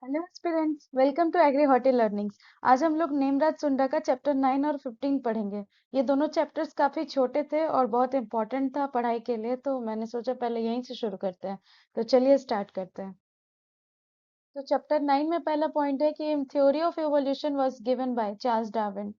Hello aspirants, welcome to agri horti learnings. आज हम लोग नेमराज सुंडा का चैप्टर 9 और 15 पढ़ेंगे। ये दोनों चैप्टर्स काफी छोटे थे और बहुत इंपॉर्टेंट था पढ़ाई के लिए, तो मैंने सोचा पहले यहीं से शुरू करते हैं। तो चलिए स्टार्ट करते हैं। तो चैप्टर 9 में पहला पॉइंट है कि theory of evolution was given by Charles Darwin.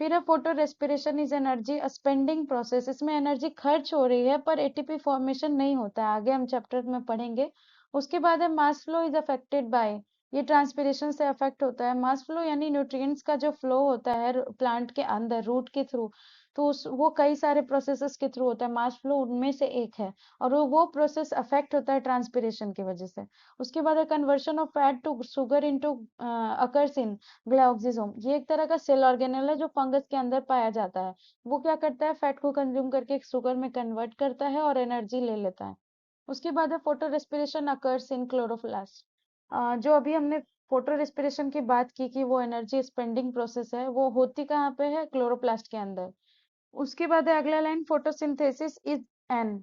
फिर है photo respiration is energy spending process. इसमें एनर्जी खर्च हो रही है पर एटीपी फॉर्मेशन नहीं होता है, आगे हम चैप्टर में पढ़ेंगे। उसके बाद है mass flow is affected by, ये ट्रांसपिरेशन से अफेक्ट होता है। मास फ्लो यानी न्यूट्रिएंट्स का जो फ्लो होता है प्लांट के अंदर रूट के थ्रू, तो वो कई सारे प्रोसेसेस के थ्रू होता है। मास फ्लो उनमें से एक है और वो प्रोसेस अफेक्ट होता है ट्रांसपिरेशन की वजह से। उसके बाद है conversion of fat to sugar into occurs in glycolysis. ये एक तरह का सेल ऑर्गेनेल है जो फंगस के अंदर पाया जाता है। वो क्या करता है, फैट को कंज्यूम करके शुगर में कन्वर्ट करता है और एनर्जी ले लेता है। उसके बाद है photo respiration occurs in chloroplast. जो अभी हमने फोटो रेस्पिरेशन की बात की कि वो एनर्जी स्पेंडिंग प्रोसेस है, वो होती कहाँ पे है, क्लोरोप्लास्ट के अंदर। उसके बाद है अगला line, photosynthesis is an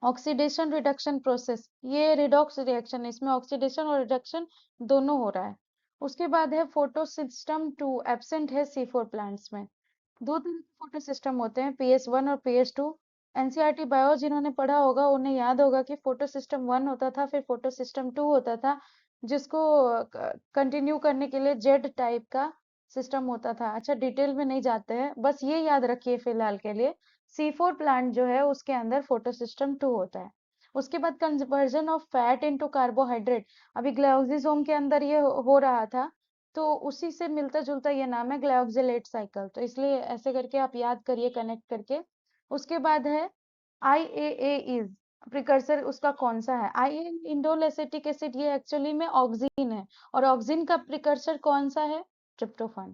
oxidation reduction process. ये रिडॉक्स रिएक्शन है, इसमें ऑक्सीडेशन और रिडक्शन दोनों हो रहा है। उसके बाद है फोटो सिस्टम टू, एब्सेंट है C4 प्लांट्स में। दो तरह के फोटो सिस्टम होते हैं, PS1 और PS2। एनसीईआरटी बायो जिन्होंने पढ़ा होगा उन्हें याद होगा कि फोटो सिस्टम 1 होता था, फिर फोटो सिस्टम 2 होता था, जिसको कंटिन्यू करने के लिए जेड टाइप का सिस्टम होता था। अच्छा, डिटेल में नहीं जाते हैं, बस ये याद रखिए फिलहाल के लिए, C4 प्लांट जो है उसके अंदर फोटो सिस्टम 2 होता है। उसके बाद conversion of fat into carbohydrate, अभी ग्लाइकोलिसिस के अंदर ये हो रहा था, तो उसी से मिलता जुलता ये नाम है ग्लाइकोजिलेट साइकिल, तो इसलिए ऐसे करके आप याद करिए कनेक्ट करके। उसके बाद है IAA इज प्रिकर्सर, उसका कौन सा है, IA इंडोल एसिटिक एसिड, ये एक्चुअली में ऑक्सिन है और ऑक्सिन का प्रिकर्सर कौन सा है, tryptophan.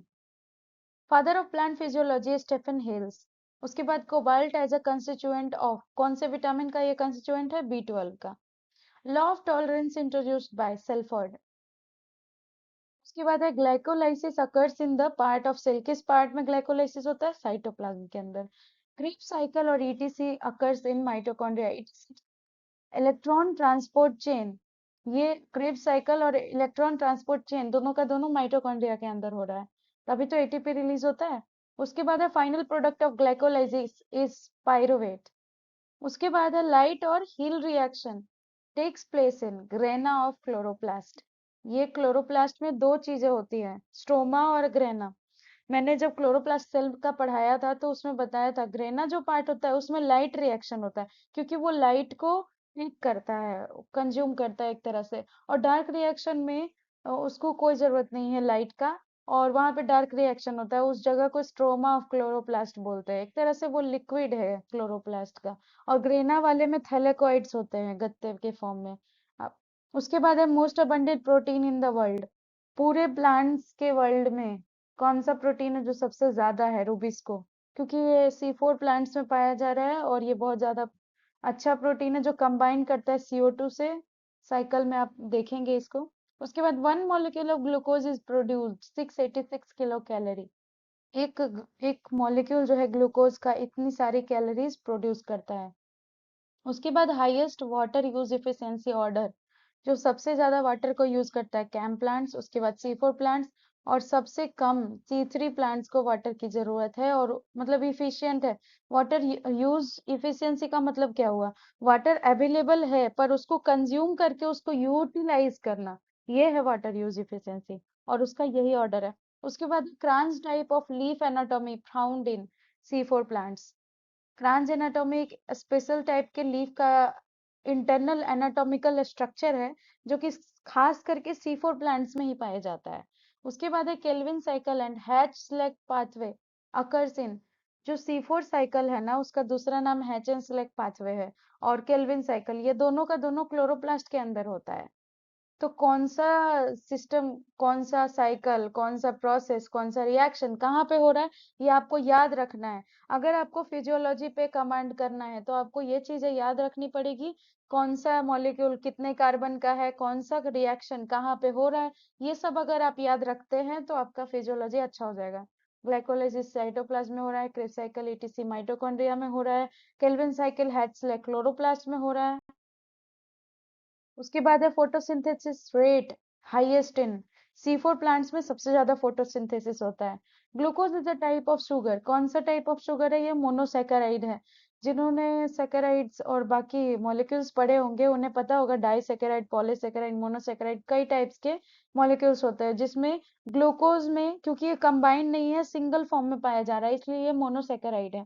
Father of plant physiology Stephen Hales. उसके बाद cobalt as a constituent of, कौन से विटामिन का ये कंस्टिट्यूएंट है, B12 का। Law of tolerance introduced by Shelford. उसके बाद है glycolysis occurs in the part of cell, किस पार्ट में ग्लाइकोलाइसिस होता है, साइटोप्लाज्म के अंदर। क्रीप साइकिल और ETC occurs in mitochondria. Electron transport chain, ये क्रीप साइकिल और इलेक्ट्रॉन ट्रांसपोर्ट चेन दोनों का दोनों माइटोकॉन्ड्रिया के अंदर हो रहा है, तभी तो एटीपी रिलीज होता है। उसके बाद है final product of glycolysis is pyruvate. उसके बाद है लाइट और heal reaction takes place in grana of chloroplast. ये क्लोरोप्लास्ट में दो चीजें होती हैं, स्ट्रोमा और ग्रेना। मैंने जब क्लोरोप्लास्ट सेल का पढ़ाया था तो उसमें बताया था ग्रेना जो पार्ट होता है उसमें लाइट रिएक्शन होता है, क्योंकि वो लाइट को हीट करता है, कंज्यूम करता है एक तरह से। और डार्क रिएक्शन में उसको कोई जरूरत नहीं है लाइट का, और वहां पे डार्क रिएक्शन होता है, उस जगह को स्ट्रोमा ऑफ क्लोरोप्लास्ट बोलते हैं। एक तरह से वो लिक्विड है क्लोरोप्लास्ट का। और ग्रेना वाले में थैलेकोइड्स होते हैं गत्ते के फॉर्म में। अब उसके बाद है most abundant protein in the world, पूरे प्लांट्स के वर्ल्ड में कौन सा प्रोटीन है जो सबसे ज्यादा है, रूबिस्को। क्योंकि ये C4 प्लांट्स में पाया जा रहा है और ये बहुत ज्यादा अच्छा प्रोटीन है जो कंबाइन करता है CO2 से, साइकिल में आप देखेंगे इसको। उसके बाद 1 molecule of glucose is produced 686 kilo calorie. एक एक मॉलिक्यूल जो है ग्लूकोज का इतनी सारी कैलोरीज प्रोड्यूस करता है। उसके बाद highest water use efficiency order, जो सबसे ज्यादा वाटर को यूज करता है, कैम प्लांट्स, उसके बाद C4 प्लांट्स, और सबसे कम C3 प्लांट्स को वाटर की जरूरत है और मतलब इफिशिएंट है। वाटर यूज इफिशिएंसी का मतलब क्या हुआ, वाटर अवेलेबल है पर उसको कंज्यूम करके उसको यूटिलाइज करना, ये है वाटर यूज इफिशिएंसी, और उसका यही ऑर्डर है। उसके बाद crunch type of leaf anatomy found in C4 plants. Crunch anatomy एक स्पेशल टाइप के लीफ का इंटरनल एनाटॉमिकल स्ट्रक्चर है जो कि खास करके C4 प्लांट्स में ही पाया जाता है। उसके बाद है Calvin cycle and Hatch Slack pathway occurs in, जो C4 साइकिल है ना उसका दूसरा नाम हैच एंड स्लेक पाथवे है, और केल्विन साइकिल, ये दोनों का दोनों क्लोरोप्लास्ट के अंदर होता है। तो कौन सा सिस्टम, कौन सा साइकिल, कौन सा प्रोसेस, कौन सा रिएक्शन कहाँ पे हो रहा है, ये आपको याद रखना है। अगर आपको फिजियोलॉजी पे कमांड करना है तो आपको ये चीजें याद रखनी पड़ेगी, कौन सा मॉलिक्यूल कितने कार्बन का है, कौन सा रिएक्शन कहाँ पे हो रहा है। ये सब अगर आप याद रखते हैं तो आपका फिजियोलॉजी अच्छा हो जाएगा। ग्लाइकोलाइसिस साइटोप्लाज्म में हो रहा है, क्रेब साइकिल ETC माइटोकॉन्ड्रिया में हो रहा है, केल्विन साइकिल हैच क्लोरोप्लास्ट में हो रहा है। उसके बाद है photosynthesis rate highest in C4 plants में सबसे ज्यादा फोटोसिंथेसिस होता है। Glucose is a type of sugar. कौन सा टाइप ऑफ शुगर है? ये मोनोसेकेराइड है। जिन्होंने सेकेराइड्स और बाकी मॉलिक्यूल्स पढ़े होंगे उन्हें पता होगा डाइसेकेराइड, पॉलीसेकेराइड, मोनोसेकेराइड कई टाइप्स के मॉलिक्यूल्स होते हैं, जिसमें ग्लूकोज में क्योंकि ये कंबाइंड नहीं है, सिंगल फॉर्म में पाया जा रहा है, इसलिए ये मोनोसेकेराइड है।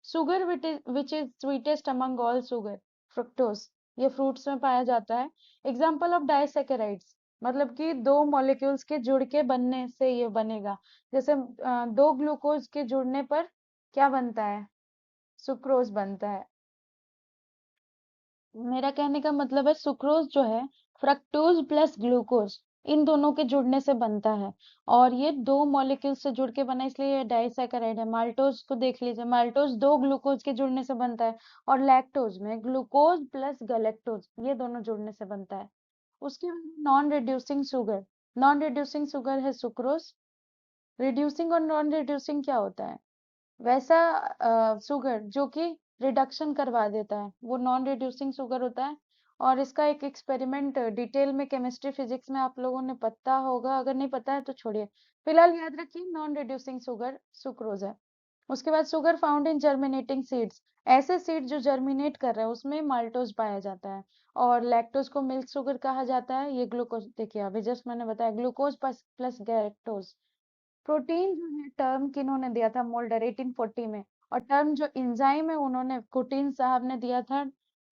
Sugar which is sweetest among all sugar, fructose, ये फ्रूट्स में पाया जाता है। एग्जाम्पल ऑफ डाइसेकेराइड्स, मतलब कि दो मॉलिक्यूल्स के जुड़ के बनने से ये बनेगा। जैसे दो ग्लूकोज के जुड़ने पर क्या बनता है? सुक्रोज बनता है। मेरा कहने का मतलब है सुक्रोज जो है फ्रक्टोज प्लस ग्लूकोज इन दोनों के जुड़ने से बनता है, और ये दो मॉलिक्यूल से जुड़ के बना, इसलिए ये डाइसैकेराइड है। माल्टोज को देख लीजिए, माल्टोज दो ग्लूकोज के जुड़ने से बनता है, और लैक्टोज में ग्लूकोज प्लस गैलेक्टोज ये दोनों जुड़ने से बनता है। उसके बाद non reducing sugar. Non reducing sugar है सुक्रोज। रिड्यूसिंग और नॉन रिड्यूसिंग क्या होता है? वैसा शुगर जो कि रिडक्शन करवा देता है, वो नॉन रिड्यूसिंग शुगर होता है। और इसका एक एक्सपेरिमेंट डिटेल में केमिस्ट्री फिजिक्स में आप लोगों ने पता होगा, अगर नहीं पता है तो छोड़िए। फिलहाल याद रखिए नॉन रिड्यूसिंग शुगर सुक्रोज है। उसके बाद sugar found in germinating seeds. ऐसे सीड जो जर्मिनेट कर रहे हैं उसमें माल्टोज पाया जाता है। और लैक्टोज को मिल्क शुगर कहा जाता है। ये ग्लूकोज देखिए, अभी जस्ट मैंने बताया ग्लूकोज प्लस गैलेक्टोज। प्रोटीन जो है टर्म किन्होंने दिया था? मोल्डर 1840 में। और टर्म जो एंजाइम है उन्होंने कुटिन साहब ने दिया था।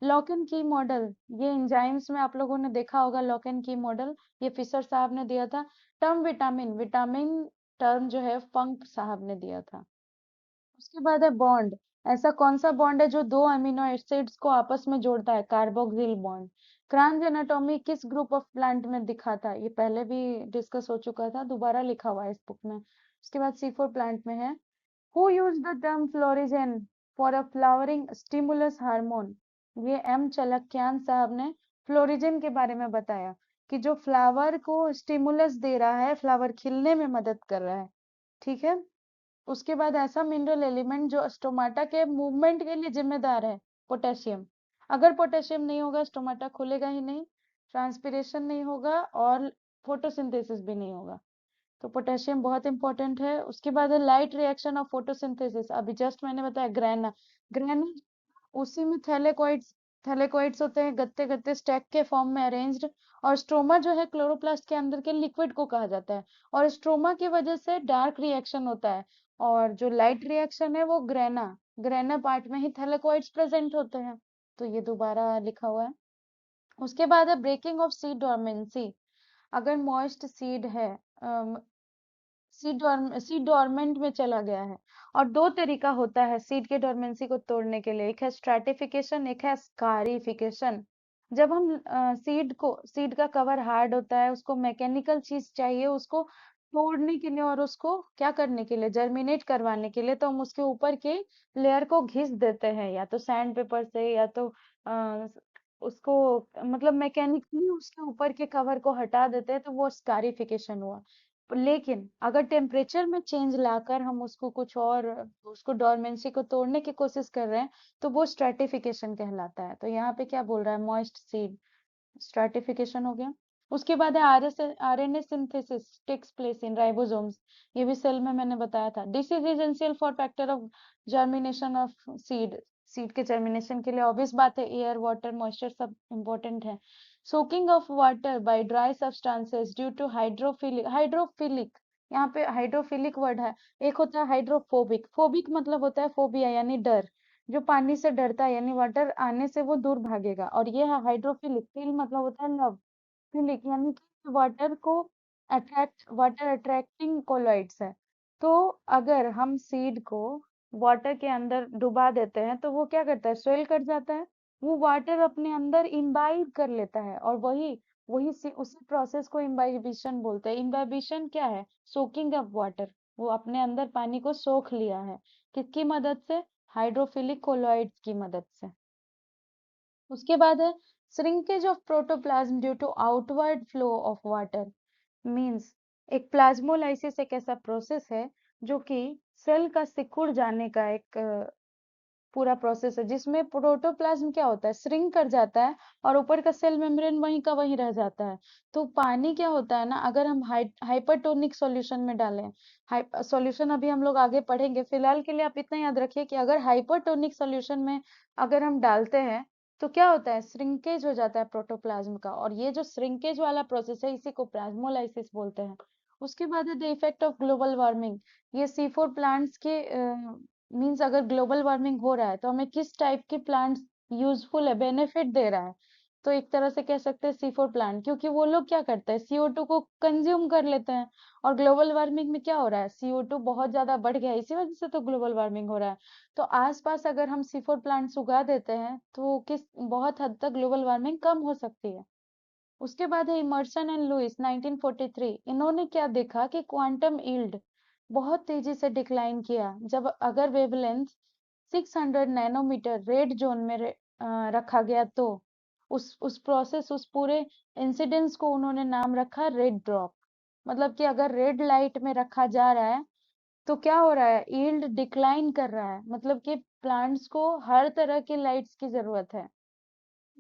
लॉक एंड की मॉडल, ये एंजाइम्स में आप लोगों ने देखा होगा लॉक एंड की मॉडल, ये फिशर साहब ने दिया था। टर्म विटामिन, विटामिन टर्म जो है फंक साहब ने दिया था। उसके बाद है बॉन्ड। ऐसा कौन सा बॉन्ड है जो दो अमीनो एसिड्स को आपस में जोड़ता है? Carboxyl bond. क्रांज एनाटॉमी किस ग्रुप ऑफ प्लांट में दिखा था? ये पहले भी डिस्कस हो चुका था, दोबारा लिखा हुआ है इस बुक में। उसके बाद C4 प्लांट में है। Who use the term florigen for a flowering stimulus hormone? ये M चलक्यान साहब ने फ्लोरिजेन के बारे में बताया कि जो फ्लावर को स्टिमुलस दे रहा है, फ्लावर खिलने में मदद कर रहा है। ठीक है। उसके बाद ऐसा मिनरल एलिमेंट जो स्टोमाटा के मूवमेंट के लिए जिम्मेदार है, पोटेशियम। अगर पोटेशियम नहीं होगा स्टोमाटा खुलेगा ही नहीं, ट्रांसपिरेशन नहीं होगा और फोटोसिंथेसिस भी नहीं होगा। तो पोटेशियम बहुत इंपॉर्टेंट है। उसके बाद है लाइट रिएक्शन ऑफ फोटोसिंथेसिस, अभी जस्ट मैंने बताया ग्रैना। ग्रैना उसी में थैलेकोइड्स, थैलेकोइड्स होते हैं गत्ते गत्ते स्टैक के फॉर्म में अरेंज्ड। और स्ट्रोमा जो है क्लोरोप्लास्ट के अंदर के लिक्विड को कहा जाता है। और स्ट्रोमा की वजह से डार्क रिएक्शन होता है। और जो लाइट रिएक्शन है वो ग्रेना, ग्रेना पार्ट में ही थैलेकोइड्स प्रेजेंट होते हैं। तो ये दोबारा लिखा हुआ है। उसके बाद है ब्रेकिंग ऑफ सीड डोरमेंसी। अगर मॉइस्ट सीड है, सीड डोरमेंट में चला गया है। और दो तरीका होता है सीड के डोरमेंसी को तोड़ने के लिए, एक है स्ट्रैटिफिकेशन, एक है स्कारिफिकेशन। जब हम सीड का कवर हार्ड होता है, उसको मैकेनिकल चीज चाहिए उसको तोड़ने के लिए और उसको क्या करने के लिए, जर्मिनेट करवाने के लिए, तो हम उसके ऊपर के लेयर को घिस देते हैं, या तो सैंड पेपर से या तो आ, उसको मतलब मैकेनिकली उसके ऊपर के कवर को हटा देते हैं, तो वो स्कारिफिकेशन हुआ। लेकिन अगर टेम्परेचर में चेंज लाकर हम उसको कुछ और, उसको डोरमेंसी को तोड़ने की कोशिश कर रहे हैं, तो वो स्ट्रेटिफिकेशन कहलाता है। तो यहाँ पे क्या बोल रहा है? मॉइस्ट सीड, स्ट्रैटिफिकेशन हो गया। उसके बाद है RNA synthesis takes place in ribosomes. ये भी सेल में मैंने बताया था। This is essential for factor of germination of seed. Seed के जर्मिनेशन के लिए ऑब्वियस बात है एयर वाटर मॉइस्चर सब इंपॉर्टेंट है। Soaking of water by dry substances due to hydrophilic, hydrophilic यहाँ पे हाइड्रोफिलिक वर्ड है। एक होता है हाइड्रोफोबिक, फोबिक मतलब होता है फोबिया यानी डर, जो पानी से डरता है यानी वाटर आने से वो दूर भागेगा। और ये है हाइड्रोफिलिक, फिल मतलब होता है लव, फिलिक यानी कि वाटर अट्रैक्टिंग कोलॉइड्स है। तो अगर हम सीड को वाटर के अंदर डुबा देते हैं तो वो क्या करता है? स्वेल कर जाता है। वो वाटर अपने अंदर इम्बाइब कर लेता है, और वही वही उसी प्रोसेस को इम्बाइबिशन बोलते हैं। इम्बाइबिशन क्या है? Soaking up water. वो अपने अंदर पानी को सोख लिया है, किसकी मदद से? हाइड्रोफिलिक कोलॉइड्स की मदद से। उसके बाद है shrinkage of protoplasm due to outward flow of water. Means एक प्लाज्मोलाइसिस एक ऐसा प्रोसेस है जो कि सेल का सिकुड़ जाने का एक पूरा प्रोसेस है जिसमें प्रोटोप्लाज्म क्या होता है, श्रिंक कर जाता है और ऊपर का सेल मेम्ब्रेन वहीं का वहीं रह जाता है। तो पानी क्या होता है ना, अगर हम हाइपरटोनिक सॉल्यूशन में डालें, सॉल्यूशन अभी हम लोग आगे पढ़ेंगे, फिलहाल के लिए आप इतना याद रखिए कि अगर हाइपरटोनिक सॉल्यूशन में अगर हम डालते हैं तो क्या होता है, श्रिंकेज हो जाता है प्रोटोप्लाज्म का, और ये जो श्रिंकेज वाला प्रोसेस है इसी को प्लाज्मोलाइसिस बोलते हैं। उसके बाद है the effect of global warming. ये C4 प्लांट्स के मींस अगर ग्लोबल वार्मिंग हो रहा है तो हमें किस टाइप के प्लांट्स यूजफुल है, बेनिफिट दे रहा है, तो एक तरह से कह सकते हैं C4 प्लांट, क्योंकि वो लोग क्या करते हैं, CO2 को कंज्यूम कर लेते हैं। और ग्लोबल वार्मिंग में क्या हो रहा है, CO2 बहुत ज्यादा बढ़ गया है, इसी वजह से तो ग्लोबल वार्मिंग हो रहा है। तो आसपास अगर हम C4 प्लांट्स उगा देते हैं तो किस बहुत हद तक ग्लोबल वार्मिंग कम हो सकती है। उसके बाद है इमर्सन एंड लुइस 1943। इन्होंने क्या देखा कि क्वांटम यील्ड बहुत तेजी से डिक्लाइन किया जब अगर वेवलेंथ 600 नैनोमीटर रेड जोन में रखा गया, तो उस प्रोसेस, उस पूरे इंसिडेंस को उन्होंने नाम रखा रेड ड्रॉप। मतलब कि अगर रेड लाइट में रखा जा रहा है तो क्या हो रहा है, यील्ड डिक्लाइन कर रहा है, मतलब कि प्लांट्स को हर तरह की लाइट्स की जरूरत है।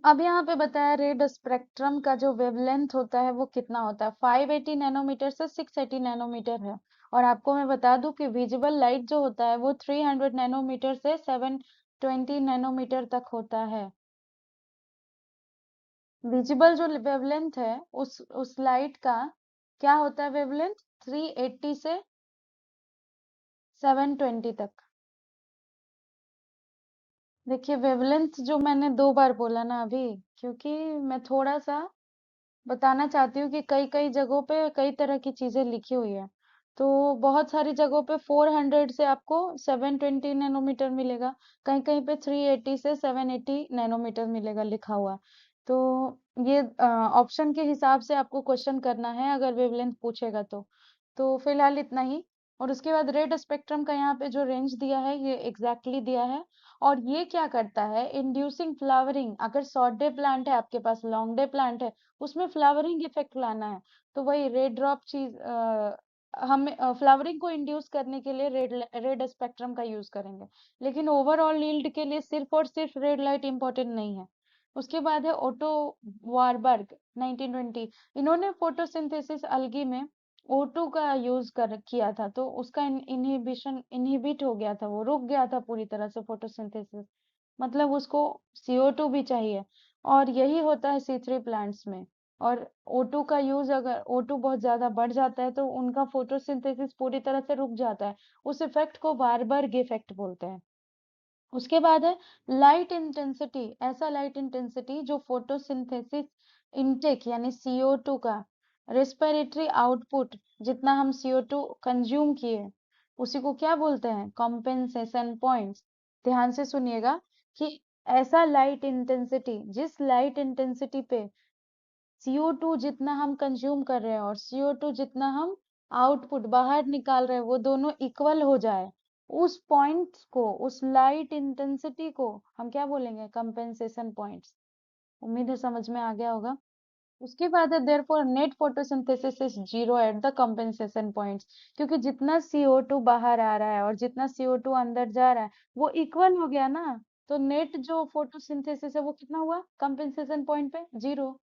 अब यहाँ पे बताया रेड स्पेक्ट्रम का जो वेवलेंथ होता है वो कितना होता है, 580 नैनोमीटर से 680 नैनोमीटर है। और आपको मैं बता दूं कि विजिबल लाइट जो होता है वो 300 नैनोमीटर से 720 नैनोमीटर तक होता है। विजिबल जो वेवलेंथ है उस लाइट का क्या होता है, वेवलेंथ 380 से 720 तक। देखिए वेवलेंथ जो मैंने 2 बार बोला ना अभी, क्योंकि मैं थोड़ा सा बताना चाहती हूँ कि कई कई जगहों पे कई तरह की चीजें लिखी हुई है। तो बहुत सारी जगहों पे 400 से आपको 720 नैनोमीटर मिलेगा, कहीं कहीं पे 380 से 780 नैनोमीटर मिलेगा लिखा हुआ। तो ये ऑप्शन के हिसाब से आपको क्वेश्चन करना है अगर वेवलेंथ पूछेगा तो फिलहाल इतना ही। और उसके बाद रेड स्पेक्ट्रम का यहाँ पे जो रेंज दिया है ये एग्जैक्टली दिया है। और ये क्या करता है, इंड्यूसिंग फ्लावरिंग, अगर शॉर्ट डे प्लांट है आपके पास, लॉन्ग डे प्लांट है, उसमें फ्लावरिंग इफेक्ट लाना है, तो वही रेड ड्रॉप चीज हमें फ्लावरिंग को इंड्यूस करने के लिए रेड स्पेक्ट्रम का यूज करेंगे। लेकिन ओवरऑल यील्ड के लिए सिर्फ और सिर्फ रेड लाइट इंपॉर्टेंट नहीं है। उसके बाद है ओटो वारबर्ग 1920। इन्होंने फोटोसिंथेसिस अलगी में O2 का यूज कर किया था, तो उसका इनहिबिशन इनहिबिट हो गया था, वो रुक गया था पूरी तरह से फोटोसिंथेसिस, मतलब उसको CO2 भी चाहिए। और यही होता है C3 प्लांट्स में। और O2 का यूज, अगर O2 बहुत ज्यादा बढ़ जाता है तो उनका फोटोसिंथेसिस पूरी तरह से रुक जाता है। उस इफेक्ट को वारबर्ग इफेक्ट बोलते हैं। उसके बाद है लाइट इंटेंसिटी। ऐसा लाइट इंटेंसिटी जो फोटोसिंथेसिस इनटेक यानी CO2 का रेस्पिरेटरी आउटपुट जितना हम CO2 कंज्यूम किए उसी को क्या बोलते हैं, कॉम्पेंसेशन पॉइंट्स। ध्यान से सुनिएगा कि ऐसा लाइट इंटेंसिटी, जिस लाइट इंटेंसिटी पे CO2 जितना हम कंज्यूम कर रहे हैं और CO2 जितना हम आउटपुट बाहर निकाल रहे हैं वो दोनों इक्वल हो जाए, उस पॉइंट को, उस लाइट इंटेंसिटी को हम क्या बोलेंगे, कंपेंसेशन पॉइंट्स। उम्मीद है समझ में आ गया होगा। उसके बाद है therefore net photosynthesis is zero at the compensation points. क्योंकि जितना CO2 बाहर आ रहा है और जितना CO2 अंदर जा रहा है वो इक्वल हो गया ना, तो नेट जो फोटोसिंथेसिस है वो कितना हुआ, कंपेंसेशन पॉइंट पे जीरो।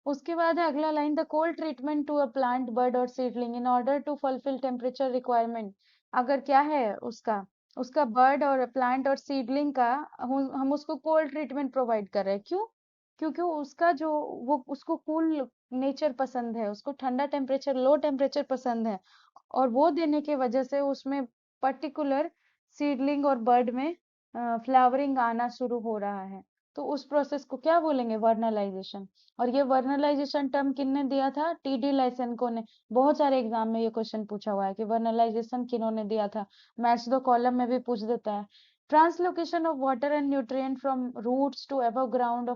उसके बाद है अगला line, the cold treatment to a plant bird और seedling in order to fulfill temperature requirement. अगर क्या है उसका उसका बर्ड और प्लांट और सीडलिंग का हम उसको कोल्ड ट्रीटमेंट प्रोवाइड कर रहे हैं, क्यों, क्योंकि उसका जो वो उसको कूल नेचर पसंद है, उसको ठंडा टेम्परेचर, लो टेम्परेचर पसंद है, और वो देने की वजह से उसमें पर्टिकुलर सीडलिंग और बर्ड में फ्लावरिंग आना शुरू हो रहा है। तो उस प्रोसेस को क्या बोलेंगे, वर्नलाइजेशन। और ये वर्नलाइजेशन टर्म किसने दिया था, TD लाइसेंको ने। बहुत सारे एग्जाम में ये क्वेश्चन पूछा हुआ है कि वर्नलाइजेशन किन्होंने दिया था, मैथ्स दो कॉलम में भी पूछ देता है। Translocation of water and nutrient from roots to above ground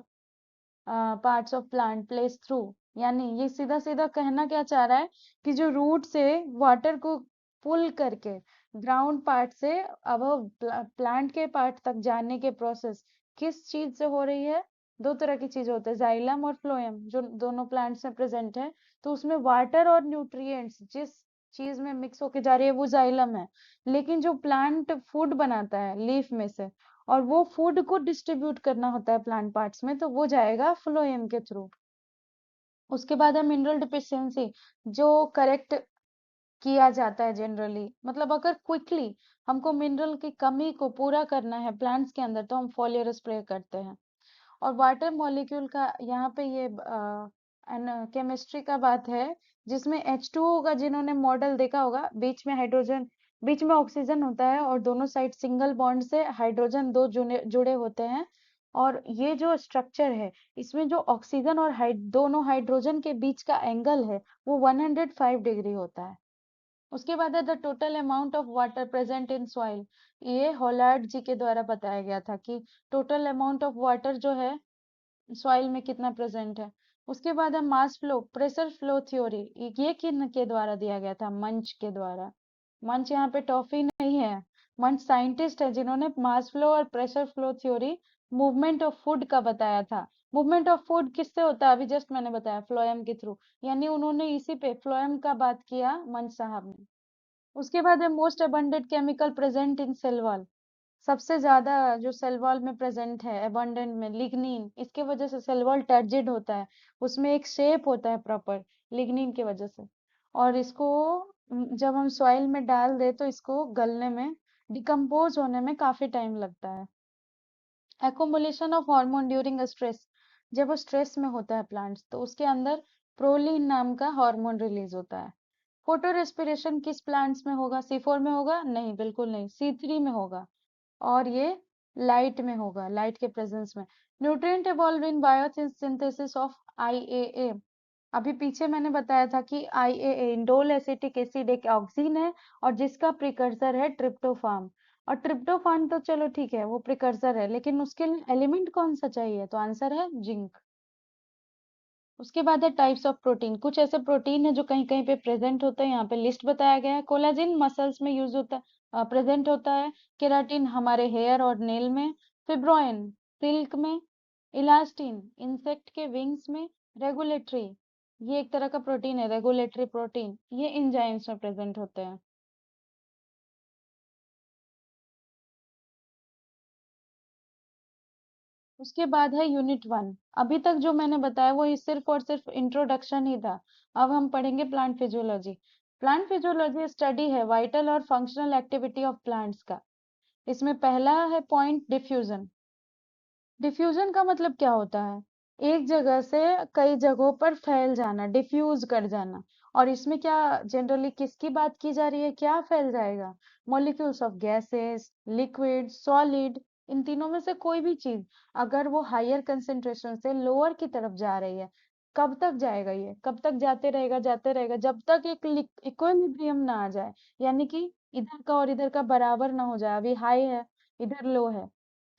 parts of plant place through. यानी ये सीधा सीधा कहना क्या चाह रहा है कि जो रूट से वाटर को पुल करके ग्राउंड पार्ट से अब प्लांट के पार्ट तक जाने के प्रोसेस किस चीज से हो रही है। 2 तरह की चीज होते हैं, जाइलम और फ्लोएम, जो दोनों प्लांट्स में प्रेजेंट है। तो उसमें वाटर और न्यूट्रिएंट्स जिस चीज में मिक्स होके जा रही है वो जाइलम है। लेकिन जो प्लांट फूड बनाता है लीफ में से, और वो फूड को डिस्ट्रीब्यूट करना होता है प्लांट पार्ट्स में, तो वो जाएगा फ्लोएम के थ्रू। उसके बाद है मिनरल डिफिशियंसी, जो करेक्ट किया जाता है जनरली। मतलब अगर क्विकली हमको मिनरल की कमी को पूरा करना है प्लांट्स के अंदर, तो हम फोलियर स्प्रे करते हैं। और वाटर मॉलिक्यूल का यहाँ पे ये केमिस्ट्री का बात है, जिसमें H2O का जिन्होंने मॉडल देखा होगा, बीच में हाइड्रोजन, बीच में ऑक्सीजन होता है और दोनों साइड सिंगल बॉन्ड से हाइड्रोजन दो जुड़े जुड़े होते हैं। और ये जो स्ट्रक्चर है, इसमें जो ऑक्सीजन और दोनों हाइड्रोजन के बीच का एंगल है, वो 105 डिग्री होता है। उसके बाद है the total amount of water present in soil. ये हॉलार्ड जी के द्वारा बताया गया था कि टोटल अमाउंट ऑफ वाटर जो है सॉइल में कितना प्रेजेंट है। उसके बाद है mass flow pressure flow theory. ये किन के द्वारा दिया गया था? मंच के द्वारा। मंच यहाँ पे टॉफी नहीं है, मंच साइंटिस्ट है जिन्होंने मास फ्लो और pressure flow theory movement of food का बताया था। मूवमेंट ऑफ फूड किससे होता है? अभी जस्ट मैंने बताया, फ्लोएम के थ्रू। यानी उन्होंने इसी पे फ्लोएम का बात किया मंच साहब ने। उसके बाद है most abundant chemical present in cell wall. सबसे ज्यादा जो सेल वॉल में प्रेजेंट है अबंडेंट में, लिग्निन। इसके वजह से सेल वॉल टर्जिड होता है, उसमें एक शेप होता है प्रॉपर, लिग्निन की वजह से। और इसको जब हम सॉइल में डाल दे तो इसको गलने में, डिकम्पोज होने में काफी टाइम लगता है। Accumulation of hormone during stress. जब वो स्ट्रेस में होता है प्लांट्स, तो उसके अंदर प्रोलीन नाम का हार्मोन रिलीज होता है। फोटो रेस्पिरेशन किस प्लांट्स में होगा? C4 में होगा? नहीं, बिल्कुल नहीं, C3 में होगा। और ये लाइट में होगा, लाइट के प्रेजेंस में। Nutrient evolve in biosynthesis of IAA। अभी पीछे मैंने बताया था कि IAA इंडोल एसिटिक एसिड एक ऑक्सीन है, और जिसका प्रिकर्सर है ट्रिप्टोफान। और ट्रिप्टोफान तो चलो ठीक है, वो प्रिकर्सर है, लेकिन उसके लिए एलिमेंट कौन सा चाहिए? तो आंसर है जिंक। उसके बाद है टाइप्स ऑफ प्रोटीन। कुछ ऐसे प्रोटीन है जो कहीं कहीं पे प्रेजेंट होते हैं, यहाँ पे लिस्ट बताया गया है। कोलेजिन मसल्स में यूज होता है, प्रेजेंट होता है। केराटिन हमारे हेयर और नेल में। फिब्रोइन सिल्क में। इलास्टिन इंसेक्ट के विंग्स में। रेगुलेटरी, ये एक तरह का प्रोटीन है, रेगुलेटरी प्रोटीन, ये एंजाइम्स में प्रेजेंट होते हैं। उसके बाद है यूनिट 1। अभी तक जो मैंने बताया वो ये सिर्फ और सिर्फ इंट्रोडक्शन ही था। अब हम पढ़ेंगे plant physiology. Plant physiology study है वाइटल और फंक्शनल एक्टिविटी ऑफ प्लांट्स का। इसमें पहला है पॉइंट डिफ्यूजन। डिफ्यूजन का मतलब क्या होता है? एक जगह से कई जगहों पर फैल जाना, डिफ्यूज कर जाना। और इसमें क्या जनरली किसकी बात की जा रही है? क्या फैल जाएगा? Molecules of gases, liquid, solid. इन तीनों में से कोई भी चीज अगर वो हायर कंसेंट्रेशन से लोअर की तरफ जा रही है, कब तक जाएगा? ये कब तक जाते रहेगा जब तक एक इक्विलिब्रियम ना आ जाए। यानी कि इधर का और इधर का बराबर ना हो जाए। अभी हाई है, इधर लो है,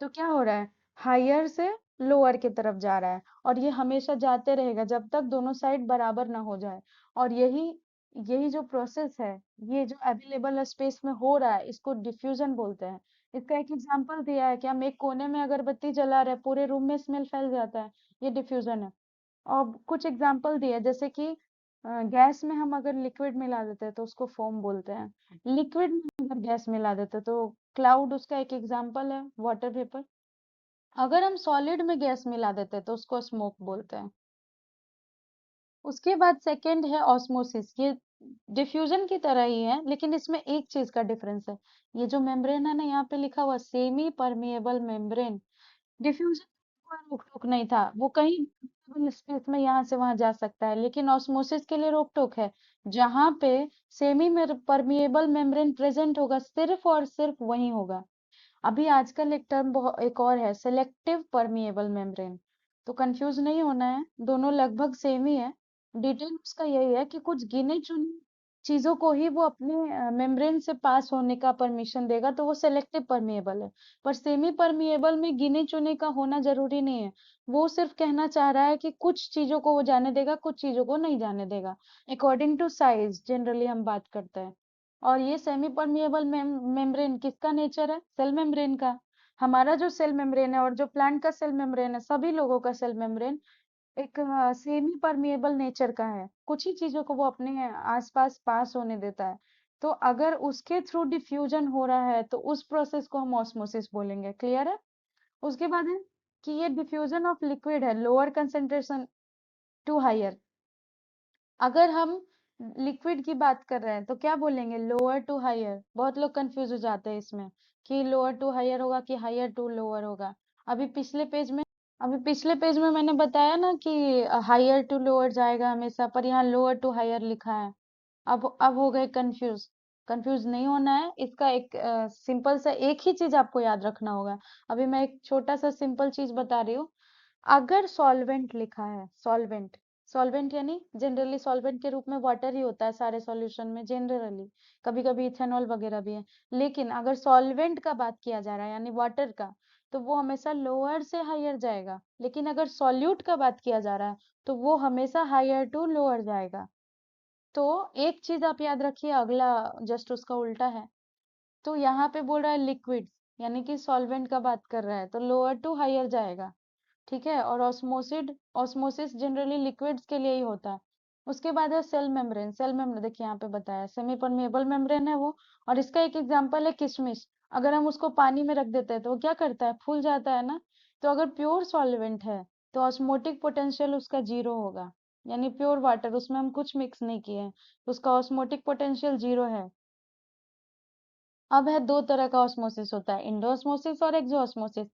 तो क्या हो रहा है? हायर से लोअर की तरफ जा रहा है। और ये हमेशा जाते रहेगा जब तक दोनों साइड बराबर ना हो जाए। और यही यही जो प्रोसेस है, ये जो अवेलेबल स्पेस में हो रहा है, इसको डिफ्यूजन बोलते हैं। इसका एक एग्जांपल दिया है कि हम एक कोने में अगरबत्ती जला रहे हैं, पूरे रूम में स्मेल फैल जाता है, ये डिफ्यूजन है। और कुछ एग्जांपल दिए, जैसे कि गैस में हम अगर लिक्विड मिला देते हैं तो उसको फोम बोलते हैं। लिक्विड में अगर गैस मिला देते हैं तो क्लाउड उसका एक एग्जांपल है, वाटर वेपर। अगर हम सॉलिड में गैस मिला देते हैं तो उसको स्मोक बोलते हैं। उसके बाद सेकंड है ऑस्मोसिस। ये डिफ्यूजन की तरह ही है, लेकिन इसमें एक चीज का डिफरेंस है। ये जो मेम्ब्रेन है ना, यहाँ पे लिखा हुआ सेमी परमिएबल मेम्ब्रेन। डिफ्यूजन कोई रोक टोक नहीं था, वो कहीं स्पेस में यहाँ से वहां जा सकता है, लेकिन ऑस्मोसिस के लिए रोक टोक है। जहां पे सेमी परमिएबल मेम्ब्रेन प्रेजेंट होगा, सिर्फ और सिर्फ वही होगा। अभी आजकल एक टर्म एक और है, सेलेक्टिव परमिएबल मेम्ब्रेन। तो कंफ्यूज नहीं होना है, दोनों लगभग सेम ही है। डिटेल उसका यही है कि कुछ गिने चुने चीजों को ही वो अपने मेम्ब्रेन से पास होने का परमिशन देगा, तो वो सेलेक्टिव परमिएबल है। पर सेमी परमिएबल में गिने चुने का होना जरूरी नहीं है। वो सिर्फ कहना चाह रहा है कि कुछ चीजों को वो जाने देगा, कुछ चीजों को नहीं जाने देगा। अकॉर्डिंग टू साइज जनरली हम बात करते हैं। और ये सेमी परमिएबल मेम्ब्रेन किसका नेचर है? सेल मेम्ब्रेन का। हमारा जो सेल मेम्ब्रेन है और जो प्लांट का सेल मेम्ब्रेन है, सभी लोगों का सेल मेम्ब्रेन एक सेमी परमिएबल नेचर का है, कुछ ही चीजों को वो अपने आसपास पास होने देता है। तो अगर उसके थ्रू डिफ्यूजन हो रहा है तो उस प्रोसेस को हम ऑस्मोसिस बोलेंगे। क्लियर है? उसके बाद है कि ये डिफ्यूजन ऑफ लिक्विड है लोअर कंसेंट्रेशन टू हायर। अगर हम लिक्विड की बात कर रहे हैं तो क्या बोलेंगे? Lower to higher. बहुत लोग कंफ्यूज हो जाते हैं इसमें कि लोअर टू हायर होगा कि हायर टू लोअर होगा। अभी पिछले पेज में अभी पिछले पेज में मैंने बताया ना कि हायर टू लोअर जाएगा हमेशा, पर यहाँ लोअर टू हायर लिखा है। अब हो गए कंफ्यूज। कंफ्यूज नहीं होना है, इसका एक सिंपल सा एक ही चीज आपको याद रखना होगा। अभी मैं एक छोटा सा सिंपल चीज बता रही हूँ। अगर सॉल्वेंट लिखा है, सॉल्वेंट, सॉल्वेंट यानी जनरली सॉल्वेंट के रूप में वाटर ही होता है सारे सॉल्यूशन में जनरली। कभी कभी इथेनॉल वगैरह भी है। लेकिन अगर सॉल्वेंट का बात किया जा रहा है यानी वाटर का, तो वो हमेशा लोअर से हायर जाएगा। लेकिन अगर सॉल्यूट का बात किया जा रहा है तो वो हमेशा हायर टू लोअर जाएगा। तो एक चीज आप याद रखिए, अगला जस्ट उसका उल्टा है। तो यहाँ पे बोल रहा है लिक्विड्स, यानी कि सॉल्वेंट का बात कर रहा है तो लोअर टू हायर जाएगा। ठीक है? और ऑस्मोसिस जनरली लिक्विड्स के लिए ही होता है। उसके बाद है सेल मेम्ब्रेन। सेल मेम्ब्रेन देखिए यहाँ पे बताया सेमी परमेबल मेम्ब्रेन है वो। और इसका एक एग्जांपल है किशमिश। अगर हम उसको पानी में रख देते हैं तो वो क्या करता है? फूल जाता है ना। तो अगर प्योर सॉल्वेंट है तो ऑस्मोटिक पोटेंशियल उसका 0 होगा। यानी प्योर वाटर, उसमें हम कुछ मिक्स नहीं किए हैं, उसका ऑस्मोटिक पोटेंशियल 0 है। अब है दो तरह का ऑस्मोसिस होता है, इंडोऑस्मोसिस और एक्सोऑस्मोसिस।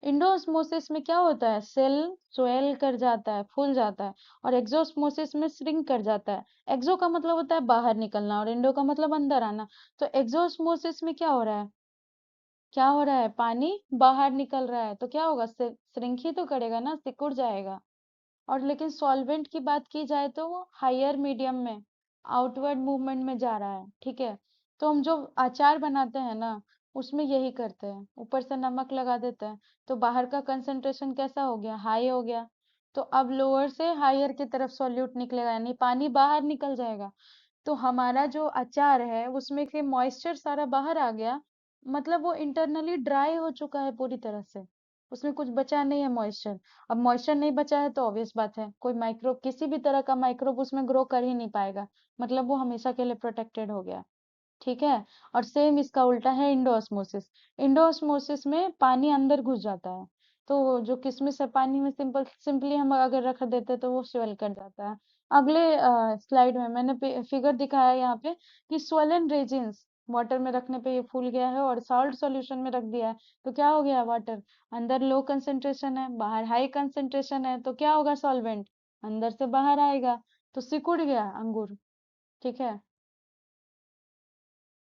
इंडोऑस्मोसिस में क्या होता है? सेल स्वेल कर जाता है, फूल जाता है। और एक्सोऑस्मोसिस में श्रिंक कर जाता है। एक्सो का मतलब होता है बाहर निकलना और इंडो का मतलब अंदर आना। तो एक्सोऑस्मोसिस में क्या हो रहा है? क्या हो रहा है? पानी बाहर निकल रहा है तो क्या होगा? श्रिंक ही तो करेगा ना, सिकुड़ जाएगा। और लेकिन सॉल्वेंट की बात की जाए तो वो हायर मीडियम में आउटवर्ड मूवमेंट में जा रहा है। ठीक है? तो हम जो अचार बनाते हैं ना, उसमें यही करते हैं, ऊपर से नमक लगा देते हैं। तो बाहर का कंसंट्रेशन कैसा हो गया? हाई हो गया। तो अब लोअर से हायर की तरफ सॉल्यूट निकलेगा, यानी पानी बाहर निकल जाएगा। तो हमारा जो अचार है उसमें से मॉइस्चर सारा बाहर आ गया। मतलब वो इंटरनली ड्राई हो चुका है पूरी तरह से, उसमें कुछ बचा नहीं है मॉइस्चर। अब मॉइस्चर नहीं बचा है तो ऑब्वियस बात है कोई माइक्रोब, किसी भी तरह का माइक्रोब उसमें ग्रो कर ही नहीं पाएगा। मतलब वो हमेशा के लिए प्रोटेक्टेड हो गया। ठीक है? और सेम इसका उल्टा है इंडोऑस्मोसिस। इंडोऑस्मोसिस में पानी अंदर घुस जाता है। तो जो किशमिश है पानी में सिंपली हम अगर रख देते तो वो स्वेल कर जाता है। अगले स्लाइड में मैंने फिगर दिखाया है यहाँ पे कि swollen regions वाटर में रखने पे ये फूल गया है और साल्ट सॉल्यूशन में रख दिया है तो क्या हो गया? वाटर अंदर लो कंसेंट्रेशन है, बाहर हाई कंसेंट्रेशन है, तो क्या होगा? सॉल्वेंट अंदर से बाहर आएगा तो सिकुड़ गया अंगूर। ठीक है?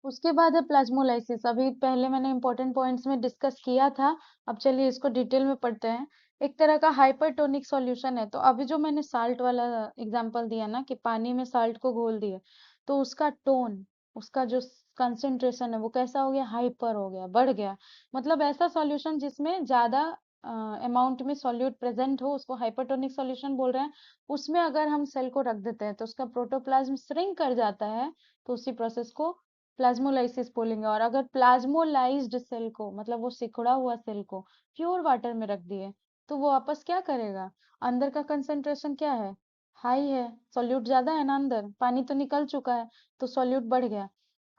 उसके बाद है प्लाज्मोलाइसिस। अभी पहले मैंने इंपॉर्टेंट पॉइंट्स में डिस्कस किया था। अब चलिए इसको डिटेल में पढ़ते हैं। एक तरह का हाइपरटोनिक सॉल्यूशन है। तो अभी जो मैंने साल्ट वाला एग्जांपल दिया ना कि पानी में साल्ट को घोल दिए, तो उसका टोन, उसका जो कंसेंट्रेशन है वो कैसा हो गया? हाइपर हो गया, बढ़ गया। मतलब ऐसा सॉल्यूशन जिसमें ज्यादा अमाउंट में सॉल्यूट प्रेजेंट हो उसको हाइपरटोनिक सॉल्यूशन बोल रहे हैं। उसमें अगर हम सेल को रख देते हैं तो उसका प्रोटोप्लाज्म श्रिंक कर जाता है। तो उसी प्रोसेस को प्लाज्मोलाइसिस बोलेंगे। और अगर प्लाज्मोलाइज्ड सेल को, मतलब वो सिकुड़ा हुआ सेल को प्योर वाटर में रख दिए, तो वो वापस क्या करेगा? अंदर का कंसेंट्रेशन क्या है? हाई है, सॉल्यूट ज्यादा है ना, अंदर पानी तो निकल चुका है तो सॉल्यूट बढ़ गया।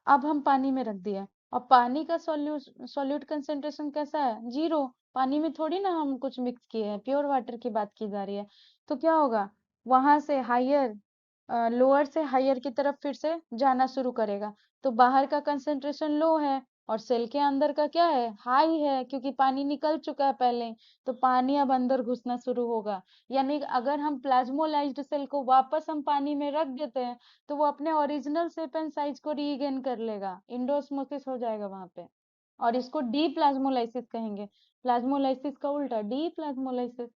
अब हम पानी में रख दिया और पानी का सॉल्यूट कंसेंट्रेशन कैसा है? 0। पानी में थोड़ी ना हम कुछ मिक्स किए हैं, प्योर वाटर की बात की जा रही है। तो क्या होगा? वहां से हायर, लोअर से हायर की तरफ फिर से जाना शुरू करेगा। तो बाहर का कंसेंट्रेशन लो है और सेल के अंदर का क्या है? हाई है, क्योंकि पानी निकल चुका है पहले। तो पानी अब अंदर घुसना शुरू होगा। यानी अगर हम प्लाज्मोलाइज्ड सेल को वापस हम पानी में रख देते हैं तो वो अपने ओरिजिनल शेप एंड साइज को रीगेन कर लेगा, इंडोस्मोसिस हो जाएगा वहां पे। और इसको डी प्लाज्मोलाइसिस कहेंगे। प्लाज्मोलाइसिस का उल्टा डी प्लाज्मोलाइसिस।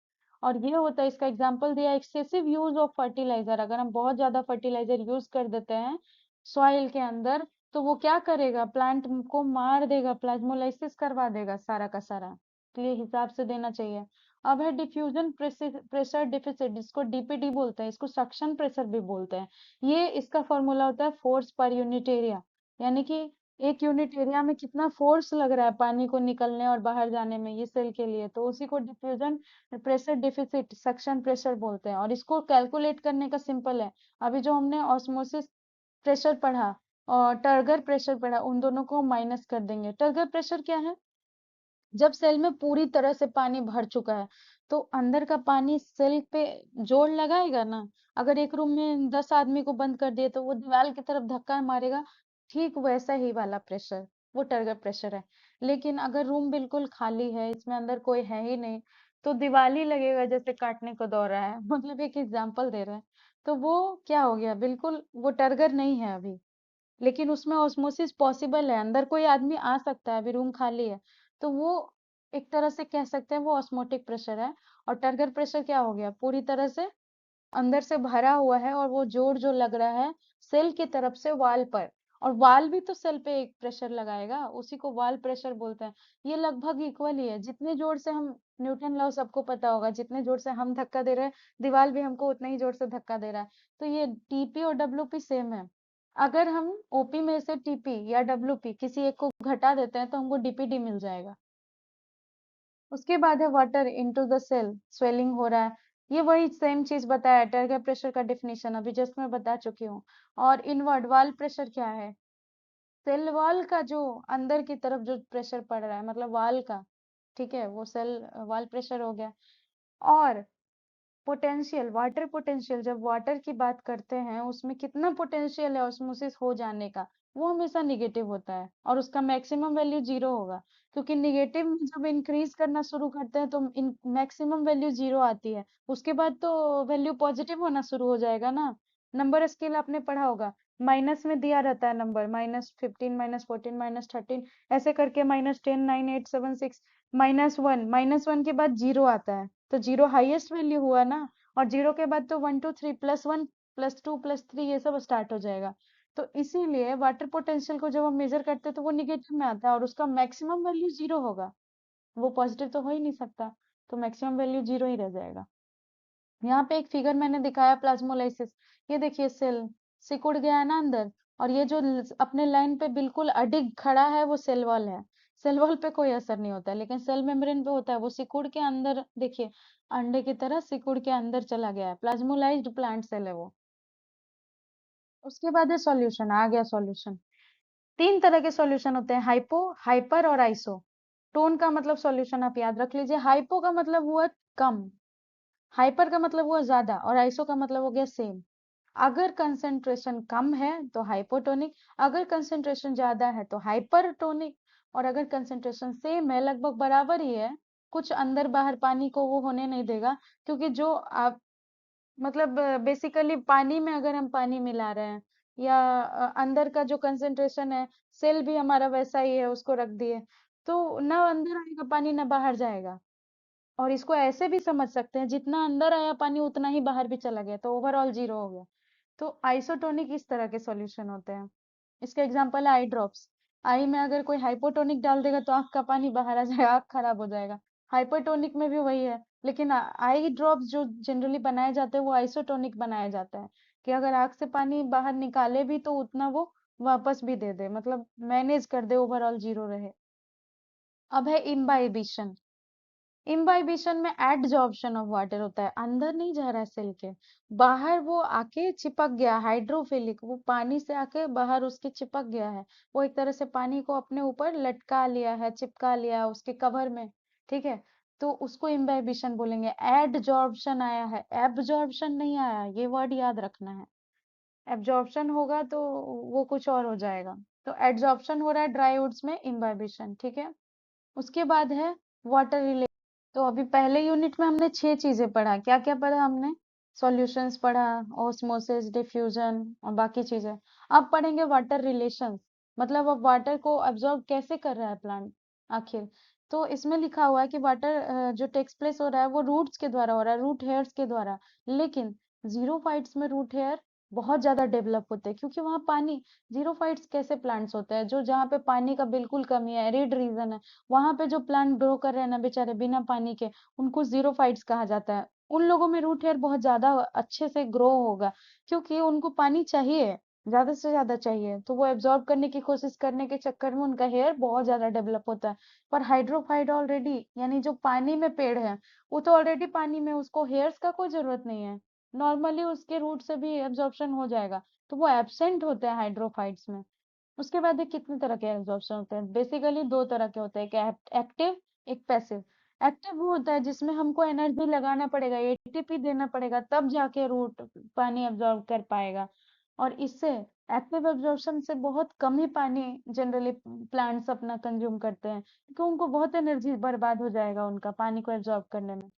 और ये होता है, इसका एग्जांपल दिया एक्सेसिव यूज ऑफ फर्टिलाइजर। अगर हम बहुत ज्यादा फर्टिलाइजर यूज कर देते हैं सॉइल के अंदर तो वो क्या करेगा? प्लांट को मार देगा, प्लाज्मोलाइसिस करवा देगा सारा का सारा। तो ये हिसाब से देना चाहिए। अब है डिफ्यूजन प्रेशर डिफिसिट, जिसको डीपीडी बोलते हैं, इसको सक्शन प्रेशर भी बोलते हैं। ये इसका फॉर्मूला होता है फोर्स पर यूनिट एरिया। यानी कि एक यूनिट एरिया में कितना फोर्स लग रहा है पानी को निकलने और बाहर जाने में, ये सेल के लिए, तो उसी को diffusion pressure deficit suction pressure बोलते हैं। और इसको कैलकुलेट करने का सिंपल है। अभी जो हमने ऑस्मोसिस प्रेशर पढ़ा और टर्गर प्रेशर पढ़ा, उन दोनों को माइनस कर देंगे। टर्गर प्रेशर क्या है? जब सेल में पूरी तरह से पानी भर चुका है, तो अंदर का पानी सेल पे जोर लगाएगा ना। अगर एक रूम में 10 आदमी को बंद कर दिए तो वो दीवार की तरफ धक्का मारेगा, ठीक वैसा ही वाला प्रेशर, वो टर्गर प्रेशर है। लेकिन अगर रूम बिल्कुल खाली है, इसमें अंदर कोई है ही नहीं, तो दीवार ही लगेगा जैसे काटने को दौड़ रहा है। मतलब एक एग्जाम्पल दे रहे हैं। तो वो क्या हो गया, बिल्कुल वो टर्गर नहीं है अभी। लेकिन उसमें ऑस्मोसिस पॉसिबल है, अंदर कोई आदमी आ सकता है, अभी रूम खाली है, तो वो एक तरह से कह सकते हैं वो ऑस्मोटिक प्रेशर है। और टर्गर प्रेशर क्या हो गया, पूरी तरह से अंदर से भरा हुआ है और वो जोर जो लग रहा है सेल की तरफ से वाल पर। और वाल भी तो सेल पे एक प्रेशर लगाएगा, उसी को वाल प्रेशर बोलते हैं। ये लगभग इक्वल ही है, जितने जोर से हम, न्यूटन लॉ सबको पता होगा, जितने जोर से हम धक्का दे रहे हैं दीवार भी हमको उतना ही जोर से धक्का दे रहा है। तो ये टीपी और डब्ल्यूपी सेम है। अगर हम ओपी में से टीपी या डब्ल्यूपी किसी एक को घटा देते हैं तो हमको डीपीडी मिल जाएगा। उसके बाद है water into the cell, swelling हो रहा है। ये वही सेम चीज बताया, टर्गर प्रेशर का डेफिनेशन अभी जस्ट मैं बता चुकी हूँ। और इनवर्ड वाल प्रेशर क्या है? सेल वॉल का जो अंदर की तरफ जो प्रेशर पड़ रहा है, मतलब वाल का, ठीक है, वो सेल वॉल प्रेशर हो गया। और पोटेंशियल, वाटर पोटेंशियल, जब वाटर की बात करते हैं उसमें कितना पोटेंशियल है ऑस्मोसिस हो जाने का, वो हमेशा निगेटिव होता है और उसका मैक्सिमम वैल्यू 0 होगा। क्योंकि निगेटिव में जब इंक्रीज करना शुरू करते हैं तो मैक्सिमम वैल्यू 0 आती है, उसके बाद तो वैल्यू पॉजिटिव होना शुरू हो जाएगा ना। नंबर स्केल आपने पढ़ा होगा, माइनस में दिया रहता है नंबर, -15, -14, -13, ऐसे करके -10, 9, 8, 7, 6, -1, -1 के बाद 0 आता है, तो 0 हाईएस्ट वैल्यू हुआ ना। और 0 के बाद तो 1 2 3 +1 +2 +3 ये सब स्टार्ट हो जाएगा। तो इसीलिए वाटर पोटेंशियल को जब हम मेजर करते हैं तो वो निगेटिव में आता है और उसका मैक्सिमम वैल्यू 0 होगा। वो पॉजिटिव तो हो ही नहीं सकता, तो मैक्सिमम वैल्यू 0 ही रह जाएगा। यहाँ पे एक फिगर मैंने दिखाया प्लाज्मोलाइसिस। ये देखिए सेल सिकुड़ गया है ना अंदर, और ये जो अपने लाइन पे बिल्कुल अडिग खड़ा है वो सेल वॉल है। सेल वॉल पे कोई असर नहीं होता है, लेकिन सेल मेम्ब्रेन पे होता है। वो सिकुड़ के अंदर देखिए, अंडे की तरह सिकुड़ के अंदर चला गया है, प्लाज्मोलाइज्ड प्लांट सेल है वो। उसके बाद है सॉल्यूशन, आ गया सॉल्यूशन। तीन तरह के सॉल्यूशन होते हैं, हाइपो, हाइपर और आइसो। टोन का मतलब सॉल्यूशन आप याद रख लीजिए, हाइपो का मतलब हुआ कम, हाइपर का मतलब हुआ ज्यादा, और आइसो का मतलब हो गया सेम। अगर कंसंट्रेशन कम है तो हाइपोटोनिक, अगर कंसंट्रेशन ज्यादा है तो हाइपरटोनिक। और अगर कंसंट्रेशन सेम है, लगभग बराबर ही है, कुछ अंदर बाहर पानी को वो होने नहीं देगा, क्योंकि जो आप, मतलब बेसिकली पानी में अगर हम पानी मिला रहे हैं, या अंदर का जो कंसंट्रेशन है, सेल भी हमारा वैसा ही है, उसको रख दिए, तो ना अंदर आएगा पानी ना बाहर जाएगा। और इसको ऐसे भी समझ सकते हैं, जितना अंदर आया पानी उतना ही बाहर भी चला गया, तो ओवरऑल 0 हो गया। तो आइसोटोनिक इस तरह के सॉल्यूशन होते हैं। इसका एग्जांपल है आई ड्रॉप्स। आई में अगर कोई हाइपोटोनिक डाल देगा तो आंख का पानी बाहर आ जाएगा, आंख खराब हो जाएगा। हाइपरटोनिक में भी वही है, लेकिन आई ड्रॉप्स जो जनरली बनाए जाते हैं वो आइसोटोनिक बनाया जाता है, कि अगर आंख से पानी बाहर निकाले भी तो उतना वो वापस भी दे दे, मतलब मैनेज कर दे, ओवरऑल 0 रहे। अब है इम्बाइबिशन। इम्बाइबिशन में एडजॉर्प्शन ऑफ वाटर होता है, अंदर नहीं जा रहा है सेल के, बाहर वो आके चिपक गया, हाइड्रोफिलिक, वो पानी से आके बाहर उसके चिपक गया है। वो एक तरह से पानी को अपने ऊपर लटका लिया है, चिपका लिया है उसके कवर में, ठीक है। तो उसको इम्बाइबिशन बोलेंगे। एडजॉर्प्शन आया है, एब्जॉर्प्शन नहीं आया, ये वर्ड याद रखना है। एब्जॉर्प्शन होगा तो वो कुछ और हो जाएगा। तो एडजॉर्प्शन हो रहा है ड्राई वुड्स में, इम्बाइबिशन, ठीक है। उसके बाद है वाटर। तो अभी पहले यूनिट में हमने 6 चीजें पढ़ा, क्या क्या पढ़ा हमने? सॉल्यूशंस पढ़ा, ऑस्मोसिस, डिफ्यूजन और बाकी चीजें। अब पढ़ेंगे वाटर रिलेशंस, मतलब अब वाटर को अब्सॉर्ब कैसे कर रहा है प्लांट आखिर। तो इसमें लिखा हुआ है कि वाटर जो टेक्स प्लेस हो रहा है वो रूट्स के द्वारा हो रहा है, रूट हेयर्स के द्वारा। लेकिन जीरोफाइट्स में रूट हेयर बहुत ज्यादा डेवलप होते हैं, क्योंकि वहां पानी, जीरोफाइट्स कैसे प्लांट्स होते हैं, जो जहाँ पे पानी का बिल्कुल कमी है, एरिड रीजन है, वहां पे जो प्लांट ग्रो कर रहे हैं ना बेचारे बिना पानी के, उनको जीरोफाइट्स कहा जाता है। उन लोगों में रूट हेयर बहुत ज्यादा अच्छे से ग्रो होगा, क्योंकि उनको पानी चाहिए। ज्यादा से ज्यादा चाहिए, तो वो एब्जॉर्ब करने की कोशिश करने के चक्कर में उनका हेयर बहुत ज्यादा डेवलप होता है। पर हाइड्रोफाइट ऑलरेडी, यानी जो पानी में पेड़ है, वो तो ऑलरेडी पानी में, उसको हेयर्स का कोई जरूरत नहीं है। नॉर्मली उसके रूट से भी एब्जॉर्प्शन हो जाएगा, तो वो एब्सेंट होते हैं हाइड्रोफाइट्स में। उसके बाद ये कितने तरह के एब्जॉर्प्शन होते हैं? बेसिकली दो तरह के होते हैं, एक एक्टिव, एक पैसिव। एक्टिव वो होता है जिसमें हमको एनर्जी लगाना पड़ेगा, एटीपी देना पड़ेगा, तब जाके रूट पानी एब्जॉर्ब कर पाएगा। और इससे, एक्टिव एब्जॉर्प्शन से बहुत कम ही पानी जनरली प्लांट्स अपना कंज्यूम करते हैं, क्योंकि उनको बहुत एनर्जी बर्बाद हो जाएगा उनका पानी को एब्जॉर्ब करने में।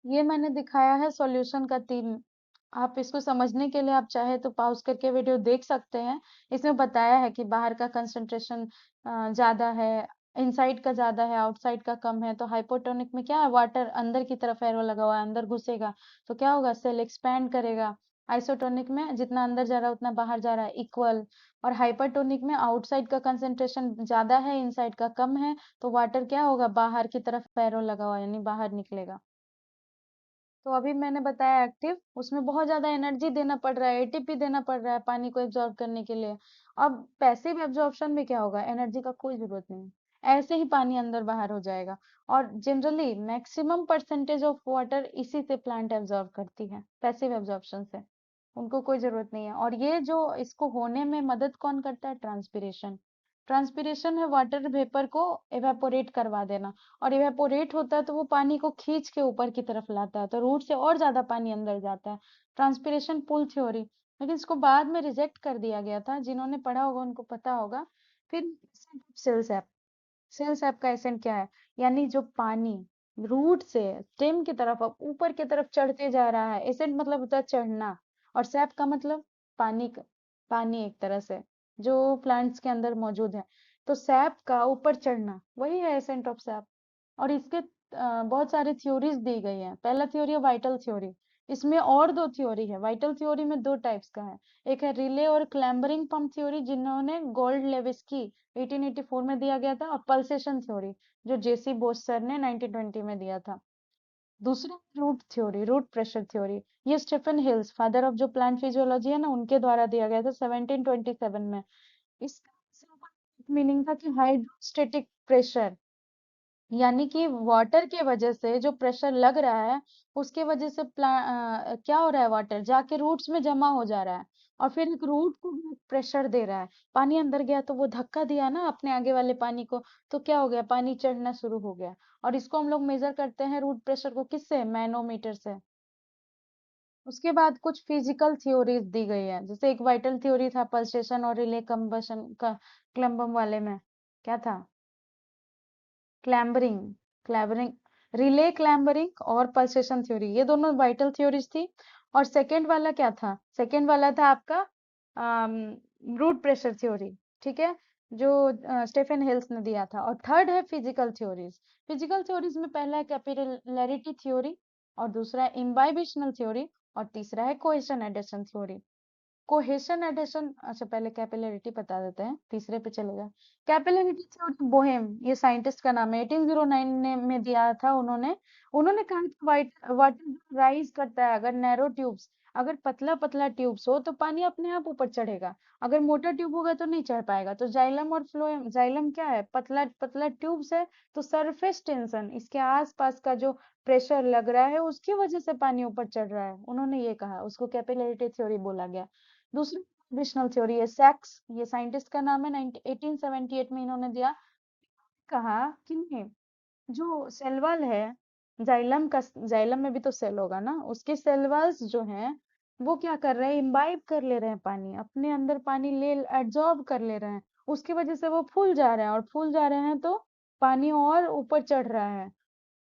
ये मैंने दिखाया है सॉल्यूशन का 3। आप इसको समझने के लिए आप चाहे तो पॉज़ करके वीडियो देख सकते हैं। इसमें बताया है कि बाहर का कंसंट्रेशन ज़्यादा है, इनसाइड का ज़्यादा है, आउटसाइड का कम है। तो हाइपोटोनिक में क्या है, वाटर अंदर की तरफ एरो लगा हुआ है, अंदर घुसेगा तो क्या होगा, सेल एक्सपैंड करेगा। आइसोटोनिक में जितना अंदर जा रहा है उतना बाहर जा रहा है, इक्वल। और हाइपरटोनिक में आउटसाइड का कंसंट्रेशन ज़्यादा है, इनसाइड का कम है, तो वाटर क्या होगा, बाहर की तरफ एरो लगा हुआ है, यानी बाहर निकलेगा। तो अभी मैंने बताया एक्टिव, उसमें बहुत ज्यादा एनर्जी देना पड़ रहा है, एटीपी देना पड़ रहा है पानी को एब्जॉर्ब करने के लिए। अब पैसिव एब्जॉर्प्शन में क्या होगा, एनर्जी का कोई जरूरत नहीं, ऐसे ही पानी अंदर बाहर हो जाएगा। और generally maximum percentage of water इसी से प्लांट एब्जॉर्ब करती है, पैसिव एब्जॉर्प्शन से। उनको कोई जरूरत नहीं है। और ये जो इसको होने में मदद कौन करता है, ट्रांसपिरेशन। ट्रांसपिरेशन है वाटर वेपर को एवेपोरेट करवा देना। और इवेपोरेट होता है तो वो पानी को खींच के ऊपर की तरफ लाता है, तो रूट से और ज्यादा पानी अंदर जाता है। ट्रांसपिरेशन पुल थ्योरी, लेकिन इसको बाद में रिजेक्ट कर दिया गया था, जिन्होंने पढ़ा होगा उनको पता होगा। फिर सेल सैप। सेल सैप का एसेंट क्या है, यानी जो पानी रूट से स्टेम की तरफ अब ऊपर की तरफ चढ़ते जा रहा है, एसेंट मतलब होता है चढ़ना, और सैप का मतलब पानी पानी एक तरह से जो प्लांट्स के अंदर मौजूद है। तो सैप का ऊपर चढ़ना वही है एसेंट ऑफ सैप। और इसके बहुत सारी थ्योरीज दी गई हैं। पहला थ्योरी है वाइटल थ्योरी। इसमें और दो थ्योरी है, वाइटल थ्योरी में दो टाइप्स का है। एक है रिले और क्लैम्बरिंग पंप थ्योरी, जिन्होंने गोल्ड लेविस्की 1884 में दिया गया था, और पल्सेशन थ्योरी जो जेसी बोस सर ने 1920 में दिया था। दूसरा root theory, root pressure theory. ये स्टीफन हिल्स, फादर ऑफ जो प्लांट फिजियोलॉजी है ना, उनके द्वारा दिया गया था 1727 में। इसका मीनिंग था कि हाइड्रोस्टेटिक प्रेशर, यानी कि वाटर के वजह से जो प्रेशर लग रहा है, उसके वजह से क्या हो रहा है, वाटर जाके रूट्स में जमा हो जा रहा है, और फिर एक रूट को भी प्रेशर दे रहा है। पानी अंदर गया तो वो धक्का दिया ना अपने आगे वाले पानी को, तो क्या हो गया, पानी चढ़ना शुरू हो गया। और इसको हम लोग मेजर करते हैं रूट प्रेशर को किससे, मैनोमीटर से। उसके बाद कुछ फिजिकल थ्योरीज दी गई है, जैसे एक वाइटल थ्योरी था पल्सेशन और रिले कंबशन का, क्लम्बम वाले में क्या था, क्लैम्बरिंग, क्लैम्बरिंग, रिले क्लैम्बरिंग और पल्सेशन थ्योरी, ये दोनों वाइटल थ्योरीज थी। और सेकंड वाला क्या था, सेकंड वाला था आपका रूट प्रेशर थ्योरी, ठीक है, जो स्टेफन हिल्स ने दिया था। और थर्ड है फिजिकल थ्योरीज। फिजिकल थ्योरीज में पहला है कैपिलैरिटी थ्योरी, और दूसरा है इम्बाइबिशनल थ्योरी, और तीसरा है cohesion adhesion theory. Cohesion adhesion, अच्छा पहले कैपिलरिटी बता देते हैं, तीसरे पे चलेगा। कैपिलरिटी थ्योरी बोहेम, ये साइंटिस्ट का नाम है, 1809 में दिया था उन्होंने। उन्होंने कहा कि वाटर राइज करता है, अगर नैरो ट्यूब्स, अगर पतला पतला ट्यूब्स हो तो पानी अपने आप ऊपर चढ़ेगा, अगर मोटा ट्यूब होगा तो नहीं चढ़ पाएगा। तो जाइलम और फ्लोएम, जाइलम क्या है, पतला पतला ट्यूब्स है, तो सरफेस टेंशन, इसके आसपास का जो प्रेशर लग रहा है उसकी वजह से पानी ऊपर चढ़ रहा है, उन्होंने ये कहा, उसको कैपिलरिटी थ्योरी बोला गया। दूसरी विश्नल थ्योरी है सैक्स, ये साइंटिस्ट का नाम है, 1878 में इन्होंने दिया। कहा कि नहीं, जो सेल वॉल है, जाइलम का, जाइलम में भी तो सेल होगा ना, उसके सेल वॉल्स जो हैं वो क्या कर रहे हैं, इम्बाइब कर ले रहे हैं पानी, अपने अंदर पानी ले एब्जॉर्ब कर ले रहे हैं, उसकी वजह से वो फूल जा रहे हैं, और फूल जा रहे हैं तो पानी और ऊपर चढ़ रहा है।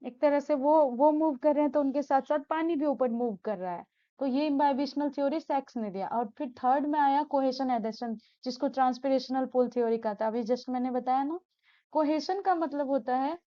एक तरह से वो मूव कर रहे हैं तो उनके साथ साथ पानी भी ऊपर मूव कर रहा है। तो ये इम्बाइबिशनल थ्योरी सैक्स ने दिया। और फिर थर्ड में आया कोहेशन एडिशन, जिसको ट्रांसपिरेशनल पुल थ्योरी का था, अभी जस्ट मैंने बताया ना। कोहेशन का मतलब होता है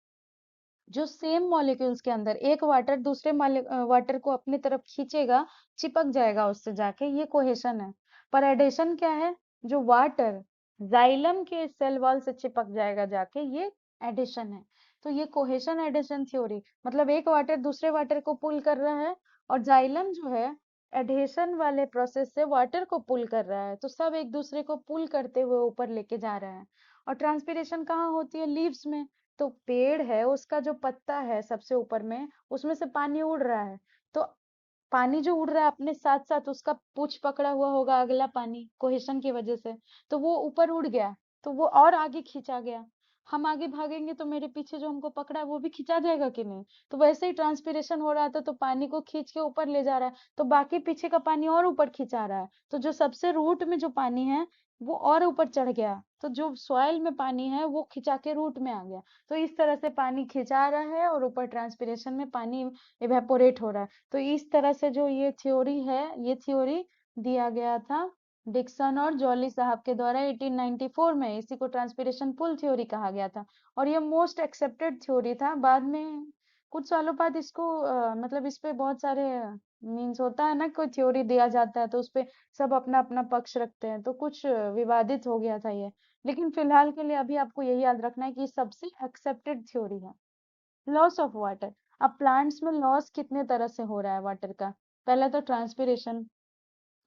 जो सेम मॉलिक्यूल्स के अंदर एक वाटर दूसरे वाटर को अपनी तरफ खींचेगा, चिपक जाएगा उससे जाके, ये कोहेशन है। पर एडेशन क्या है, जो वाटर जाइलम के सेल वॉल से चिपक जाएगा जाके, ये एडिशन है। तो ये कोहेशन एडिशन थ्योरी, मतलब एक वाटर दूसरे वाटर को पुल कर रहा है, और जाइलम जो है एडहेशन वाले प्रोसेस से वाटर को पुल कर रहा है, तो सब एक दूसरे को पुल करते हुए ऊपर लेके जा रहे हैं। और ट्रांसपिरेशन कहाँ होती है? लीव्स में। तो पेड़ है, उसका जो पत्ता है सबसे ऊपर में, उसमें से पानी उड़ रहा है। तो पानी जो उड़ रहा है अपने साथ साथ उसका पूंछ पकड़ा हुआ होगा अगला पानी कोहेशन की वजह से, तो वो ऊपर उड़ गया, तो वो और आगे खींचा गया। हम आगे भागेंगे तो मेरे पीछे जो हमको पकड़ा है वो भी खींचा जाएगा कि नहीं? तो वैसे ही ट्रांसपिरेशन हो रहा था, तो पानी को खींच के ऊपर ले जा रहा है, तो बाकी पीछे का पानी और ऊपर खिंचा रहा है, तो जो सबसे रूट में जो पानी है वो और ऊपर चढ़ गया, तो जो सॉइल में पानी है वो खिंचा के रूट में आ गया। तो इस तरह से पानी खिंचा रहा है और ऊपर ट्रांसपिरेशन में पानी इवेपोरेट हो रहा है। तो इस तरह से जो ये थ्योरी है, ये थ्योरी दिया गया था डिक्सन और जॉली साहब के द्वारा 1894 में। इसी को ट्रांसपिरेशन पुल थ्योरी कहा गया था, और ये मोस्ट एक्सेप्टेड थ्योरी था। बाद में कुछ सालों बाद इसको मतलब इस पे बहुत सारे मीन्स होता है ना, कोई थ्योरी दिया जाता है तो उस पे सब अपना अपना पक्ष रखते हैं, तो कुछ विवादित हो गया था ये। लेकिन फिलहाल के लिए अभी आपको यही याद रखना है कि सबसे एक्सेप्टेड थ्योरी है। Loss of water. अब प्लांट्स में लॉस कितने तरह से हो रहा है वाटर का? पहला तो ट्रांसपिरेशन,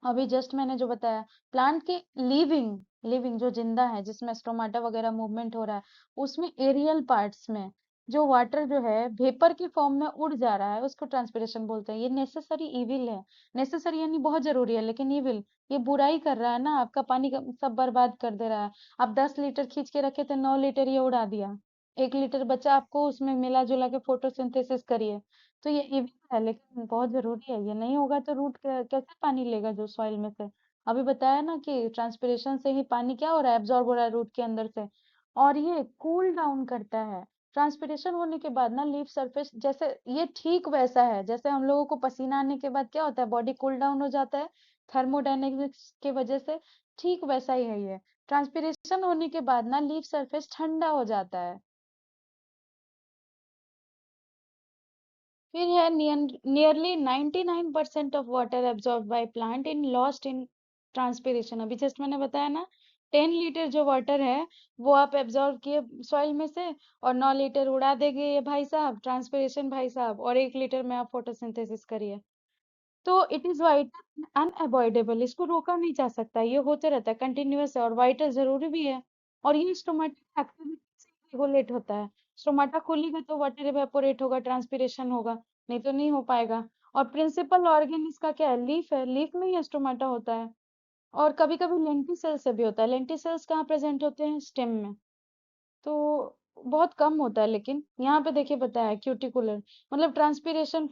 अभी जस्ट मैंने जो बताया। प्लांट के लिविंग, लिविंग जो जिंदा है जिसमें स्टोमाटा वगैरह मूवमेंट हो रहा है, उसमें एरियल पार्ट्स में जो वाटर जो है वेपर के फॉर्म में उड़ जा रहा है, उसको ट्रांसपिरेशन बोलते हैं। ये नेसेसरी इविल है। नेसेसरी यानी बहुत जरूरी है, लेकिन इविल, ये बुराई कर रहा है ना, आपका पानी का सब बर्बाद कर दे रहा है। आप 10 लीटर खींच के रखे थे, 9 लीटर ये उड़ा दिया। 1 लीटर बचा आपको, उसमें मिला जुला के फोटोसिंथेसिस करिए। तो ये इविल है, लेकिन बहुत जरूरी है। ये नहीं होगा तो रूट कैसे पानी लेगा जो सॉइल में से? अभी बताया ना कि ट्रांसपिरेशन से ही पानी क्या हो रहा है, एब्जॉर्ब हो रहा है रूट के अंदर से। और ये कूल डाउन करता है। ट्रांसपिरेशन होने के बाद ना लीफ सरफेस, जैसे ये ठीक वैसा है जैसे हम लोगों को पसीना आने के बाद क्या होता है, बॉडी कूल डाउन हो जाता है थर्मोडायनेमिक्स के वजह से। ठीक वैसा ही है ये। ट्रांसपिरेशन होने के बाद ना लीफ सरफेस ठंडा हो जाता है। फिर है nearly 99% of water absorb by plant in lost in transpiration. अभी जस्ट मैंने बताया ना, 10 लीटर जो वाटर है वो आप एब्जॉर्ब किए सॉइल में से, और 9 लीटर उड़ा देंगे ये भाई साहब ट्रांसपिरेशन भाई साहब, और 1 लीटर में आप फोटोसिंथेसिस करिए। तो इट इज वाइटल अनअवॉइडेबल, इसको रोका नहीं जा सकता, ये होते रहता है, कंटिन्यूअस है, और वाइटल जरूरी भी है। और ये स्टोमेटिक एक्टिविटी से रेगुलेट होता है। स्टोमाटा खुलेगा तो वाटर इवेपोरेट होगा, ट्रांसपिरेशन होगा, नहीं तो नहीं हो पाएगा। और प्रिंसिपल ऑर्गन इसका क्या है? लीफ है, लीफ में ही स्टोमाटा होता है। और कभी कभी लेंटिसेल्स से भी होता है। लेंटिसेल्स कहाँ प्रेजेंट होते हैं? स्टेम में। तो बहुत कम होता है, लेकिन यहाँ पे देखिए बताया क्यूटिकुलर, मतलब ट्रांसपिरेशन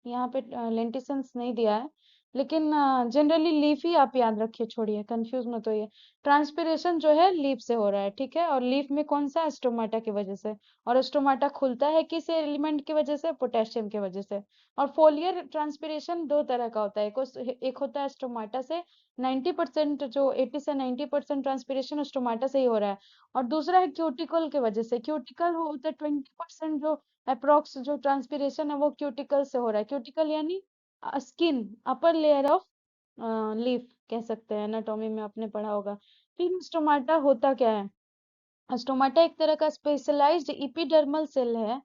यहाँ पे लेंटिसन्स नहीं दिया है, लेकिन जनरली लीफ ही आप याद रखिए, छोड़िए कंफ्यूज मत होइए। ट्रांसपिरेशन जो है लीफ से हो रहा है, ठीक है? और लीफ में कौन सा? स्टोमाटा की वजह से। और स्टोमाटा खुलता है किस एलिमेंट की वजह से? पोटेशियम की वजह से। और फोलियर ट्रांसपिरेशन दो तरह का होता है, एक होता है स्टोमाटा से। 90% जो 80 से 90% ट्रांसपिरेशन स्टोमाटा से ही हो रहा है। और दूसरा है क्यूटिकल की वजह से। क्यूटिकल होता है 20% जो अप्रोक्स जो ट्रांसपिरेशन है वो क्यूटिकल से हो रहा है। क्यूटिकल यानी skin, upper layer of leaf कह सकते हैं, एनाटॉमी में आपने पढ़ा होगा। फिर स्टोमाटा होता क्या है? स्टोमाटा एक तरह का स्पेशलाइज्ड इपिडर्मल सेल है,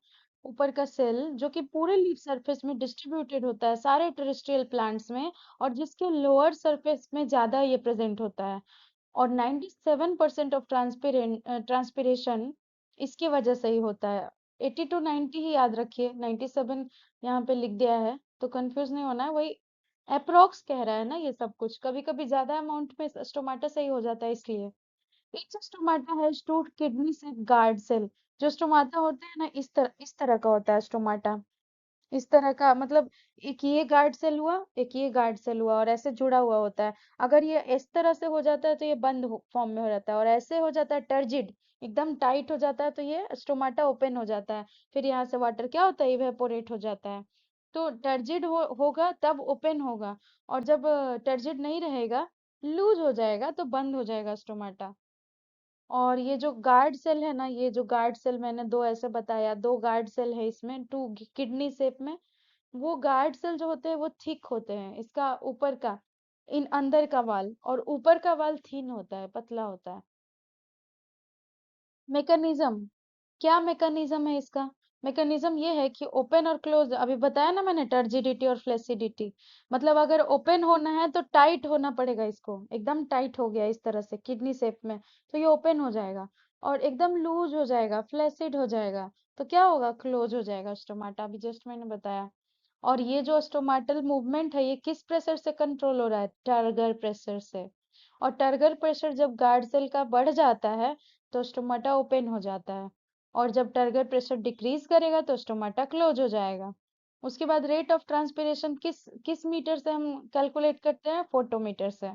ऊपर का सेल, जो कि पूरे लीफ सरफेस में डिस्ट्रीब्यूटेड होता है सारे टेरेस्ट्रियल प्लांट्स में, और जिसके लोअर सरफेस में ज्यादा ये प्रेजेंट होता है। और 97% ऑफ ट्रांसपिरेशन इसकी वजह से ही होता है। 80 टू 90 ही याद रखिए, 97 यहाँ पे लिख दिया है तो कंफ्यूज नहीं होना है। वही अप्रोक्स कह रहा है ना, ये सब कुछ कभी कभी ज्यादा अमाउंट में स्टोमाटा सही हो जाता है इसलिए। each stomata has two kidney से गार्ड सेल। जो स्टोमाटा होते हैं ना, इस तरह का होता है स्टोमाटा, इस तरह का, मतलब एक ये गार्ड सेल हुआ, एक ये गार्ड सेल हुआ, और ऐसे जुड़ा हुआ होता है। अगर ये इस तरह से हो जाता है तो ये बंद फॉर्म में हो जाता है, और ऐसे हो जाता है टर्जिड, एकदम टाइट हो जाता है, तो ये स्टोमाटा ओपन हो जाता है। फिर यहाँ से वाटर क्या होता है? इवेपोरेट हो जाता है। तो टर्जिड होगा तब ओपन होगा, और जब टर्जिड नहीं रहेगा, लूज हो जाएगा, तो बंद हो जाएगा स्टोमाटा। और ये जो गार्ड सेल है ना, ये जो गार्ड सेल मैंने दो ऐसे बताया, दो गार्ड सेल है इसमें, टू किडनी शेप में। वो गार्ड सेल जो होते हैं वो थिक होते हैं, इसका ऊपर का, इन अंदर का वाल, और ऊपर का वाल थीन होता है, पतला होता है। मैकेनिज्म, क्या मैकेनिज्म है इसका? मैकेनिज्म ये है कि ओपन और क्लोज, अभी बताया ना मैंने, टर्जिडिटी और फ्लेसिडिटी। मतलब अगर ओपन होना है तो टाइट होना पड़ेगा, इसको एकदम टाइट हो गया इस तरह से किडनी शेप में, तो ये ओपन हो जाएगा। और एकदम लूज हो जाएगा, फ्लैसिड हो जाएगा, तो क्या होगा, क्लोज हो जाएगा स्टोमाटा, अभी जस्ट मैंने बताया। और ये जो स्टोमाटल मूवमेंट है, ये किस प्रेशर से कंट्रोल हो रहा है, टर्गर प्रेशर से। और टर्गर प्रेशर जब गार्ड सेल का बढ़ जाता है तो स्टोमाटा ओपन हो जाता है, और जब टर्गर प्रेशर डिक्रीज करेगा तो स्टोमाटा क्लोज हो जाएगा। उसके बाद रेट ऑफ ट्रांसपिरेशन किस किस मीटर से हम कैलकुलेट करते हैं, फोटोमीटर से।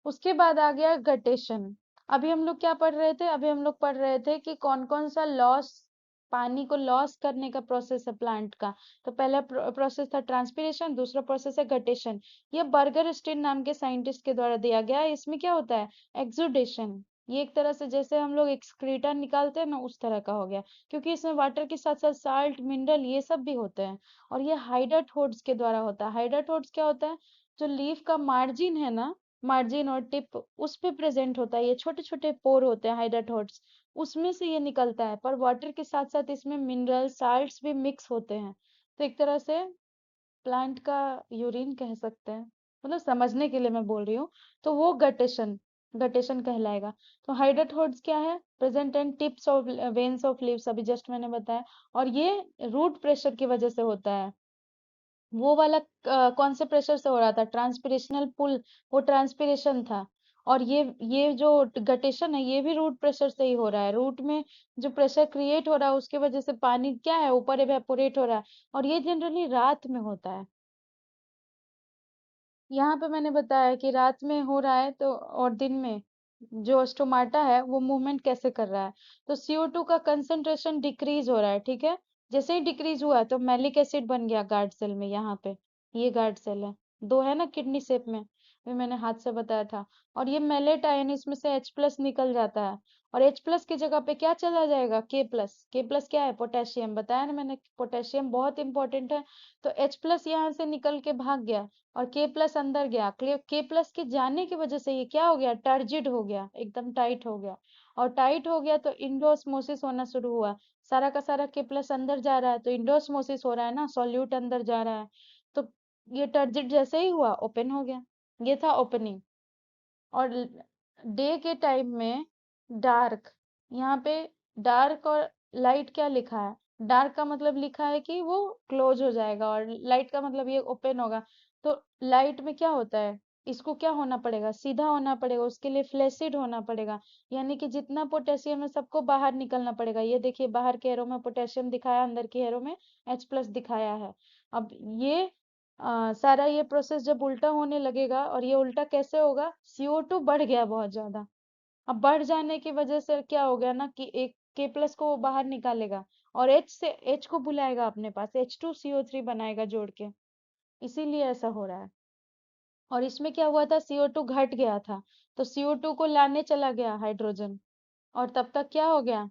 उसके बाद आ गया गटेशन। अभी हम लोग क्या पढ़ रहे थे, अभी हम लोग पढ़ रहे थे कि कौन कौन सा लॉस, पानी को लॉस करने का प्रोसेस है प्लांट का। तो पहला प्रोसेस था ट्रांसपिरेशन, दूसरा प्रोसेस है गटेशन। ये बर्गर स्टीन नाम के साइंटिस्ट के द्वारा दिया गया है। इसमें क्या होता है, एक्सुडेशन। ये एक तरह से जैसे हम लोग एक्सक्रीटा निकालते हैं ना, उस तरह का हो गया, क्योंकि इसमें वाटर के साथ साथ साल्ट, मिनरल, ये सब भी होते हैं। और ये हाइड्राटोड्स के द्वारा होता है। हाइड्राटोड्स क्या होता है, जो लीफ का मार्जिन है ना, मार्जिन और टिप, उस पे प्रेजेंट होता है, ये छोटे छोटे पोर होते हैं हाइड्राटोड्स, उसमें से ये निकलता है। पर वाटर के साथ साथ इसमें मिनरल साल्ट्स भी मिक्स होते हैं। तो एक तरह से प्लांट का यूरिन कह सकते हैं, मतलब समझने के लिए मैं बोल रही हूँ। तो वो गटेशन, गटेशन कहलाएगा। तो हाइड्राटोड्स क्या है, present and tips of veins of leaves, अभी जस्ट मैंने बताया। और ये रूट प्रेशर की वजह से होता है। वो वाला कौन से प्रेशर से हो रहा था, ट्रांसपिरेशनल पुल, वो ट्रांसपिरेशन था। और ये जो गटेशन है, ये भी रूट प्रेशर से ही हो रहा है। रूट में जो प्रेशर क्रिएट हो रहा है उसके वजह से पानी क्या है, ऊपर इवेपोरेट हो रहा है। और ये जनरली रात में होता है। यहाँ पे मैंने बताया कि रात में हो रहा है तो, और दिन में जो स्टोमाटा है वो मूवमेंट कैसे कर रहा है। तो CO2 का कंसंट्रेशन डिक्रीज हो रहा है, ठीक है। जैसे ही डिक्रीज हुआ तो मैलिक एसिड बन गया गार्ड सेल में, यहाँ पे ये गार्ड सेल है, दो है ना किडनी शेप में, भी मैंने हाथ से बताया था। और ये मेलेट आयन, इसमें से H+ निकल जाता है, और H+ की जगह पे क्या चला जाएगा, K+। K+ क्या है, पोटेशियम, बताया ना मैंने, पोटेशियम बहुत इंपॉर्टेंट है। तो H+ यहाँ से निकल के भाग गया, और K+ अंदर गया। K+ के जाने की वजह से ये क्या हो गया, टर्जिड हो गया, एकदम टाइट हो गया। और टाइट हो गया तो इंडोस्मोसिस होना शुरू हुआ। सारा का सारा K+ अंदर जा रहा है तो इंडोस्मोसिस हो रहा है ना, सॉल्यूट अंदर जा रहा है। तो ये टर्जिड जैसे ही हुआ, ओपन हो गया। ये था ओपनिंग। और डे के टाइम में डार्क, यहाँ पे डार्क और लाइट क्या लिखा है, डार्क का मतलब लिखा है कि वो क्लोज हो जाएगा, और लाइट का मतलब ये ओपन होगा। तो लाइट में क्या होता है, इसको क्या होना पड़ेगा, सीधा होना पड़ेगा, उसके लिए फ्लैसिड होना पड़ेगा। यानी कि जितना पोटेशियम है सबको बाहर निकलना पड़ेगा। ये देखिए, बाहर के एरो में पोटेशियम दिखाया, अंदर के एरो में H+ दिखाया है। अब ये सारा ये प्रोसेस जब उल्टा होने लगेगा, और ये उल्टा कैसे होगा, CO2 बढ़ गया बहुत ज्यादा। अब बढ़ जाने की वजह से क्या हो गया ना, कि एक K+ को वो बाहर निकालेगा, और H को बुलाएगा अपने पास, H2CO3 बनाएगा जोड़ के, इसीलिए ऐसा हो रहा है। और इसमें क्या हुआ था, CO2 घट गया था, तो CO2 को लाने चला गया हाइड्रोजन, और तब तक क्या हो गया,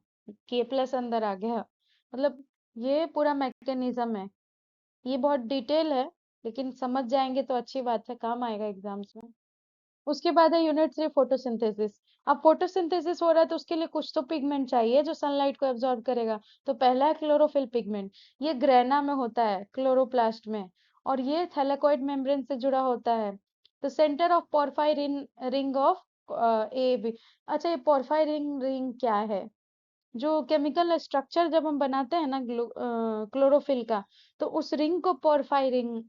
K+ अंदर आ गया। मतलब ये पूरा मैकेनिज्म है। ये बहुत डिटेल है, लेकिन समझ जाएंगे तो अच्छी बात है, काम आएगा एग्जाम्स में। उसके बाद है यूनिट 3, फोटोसिंथेसिस। अब फोटोसिंथेसिस हो रहा है तो उसके लिए कुछ तो पिगमेंट चाहिए जो सनलाइट को एब्जॉर्ब करेगा। तो पहला है क्लोरोफिल पिगमेंट। ये ग्रेना में होता है, क्लोरोप्लास्ट में, और ये थैलेकॉइड मेम्ब्रेन से जुड़ा होता है। तो centre of porphyrin ring of A B. अच्छा, ये पोर्फायरिन रिंग क्या है, जो केमिकल स्ट्रक्चर जब हम बनाते हैं ना क्लोरोफिल का, तो उस रिंग को पोरफायरिन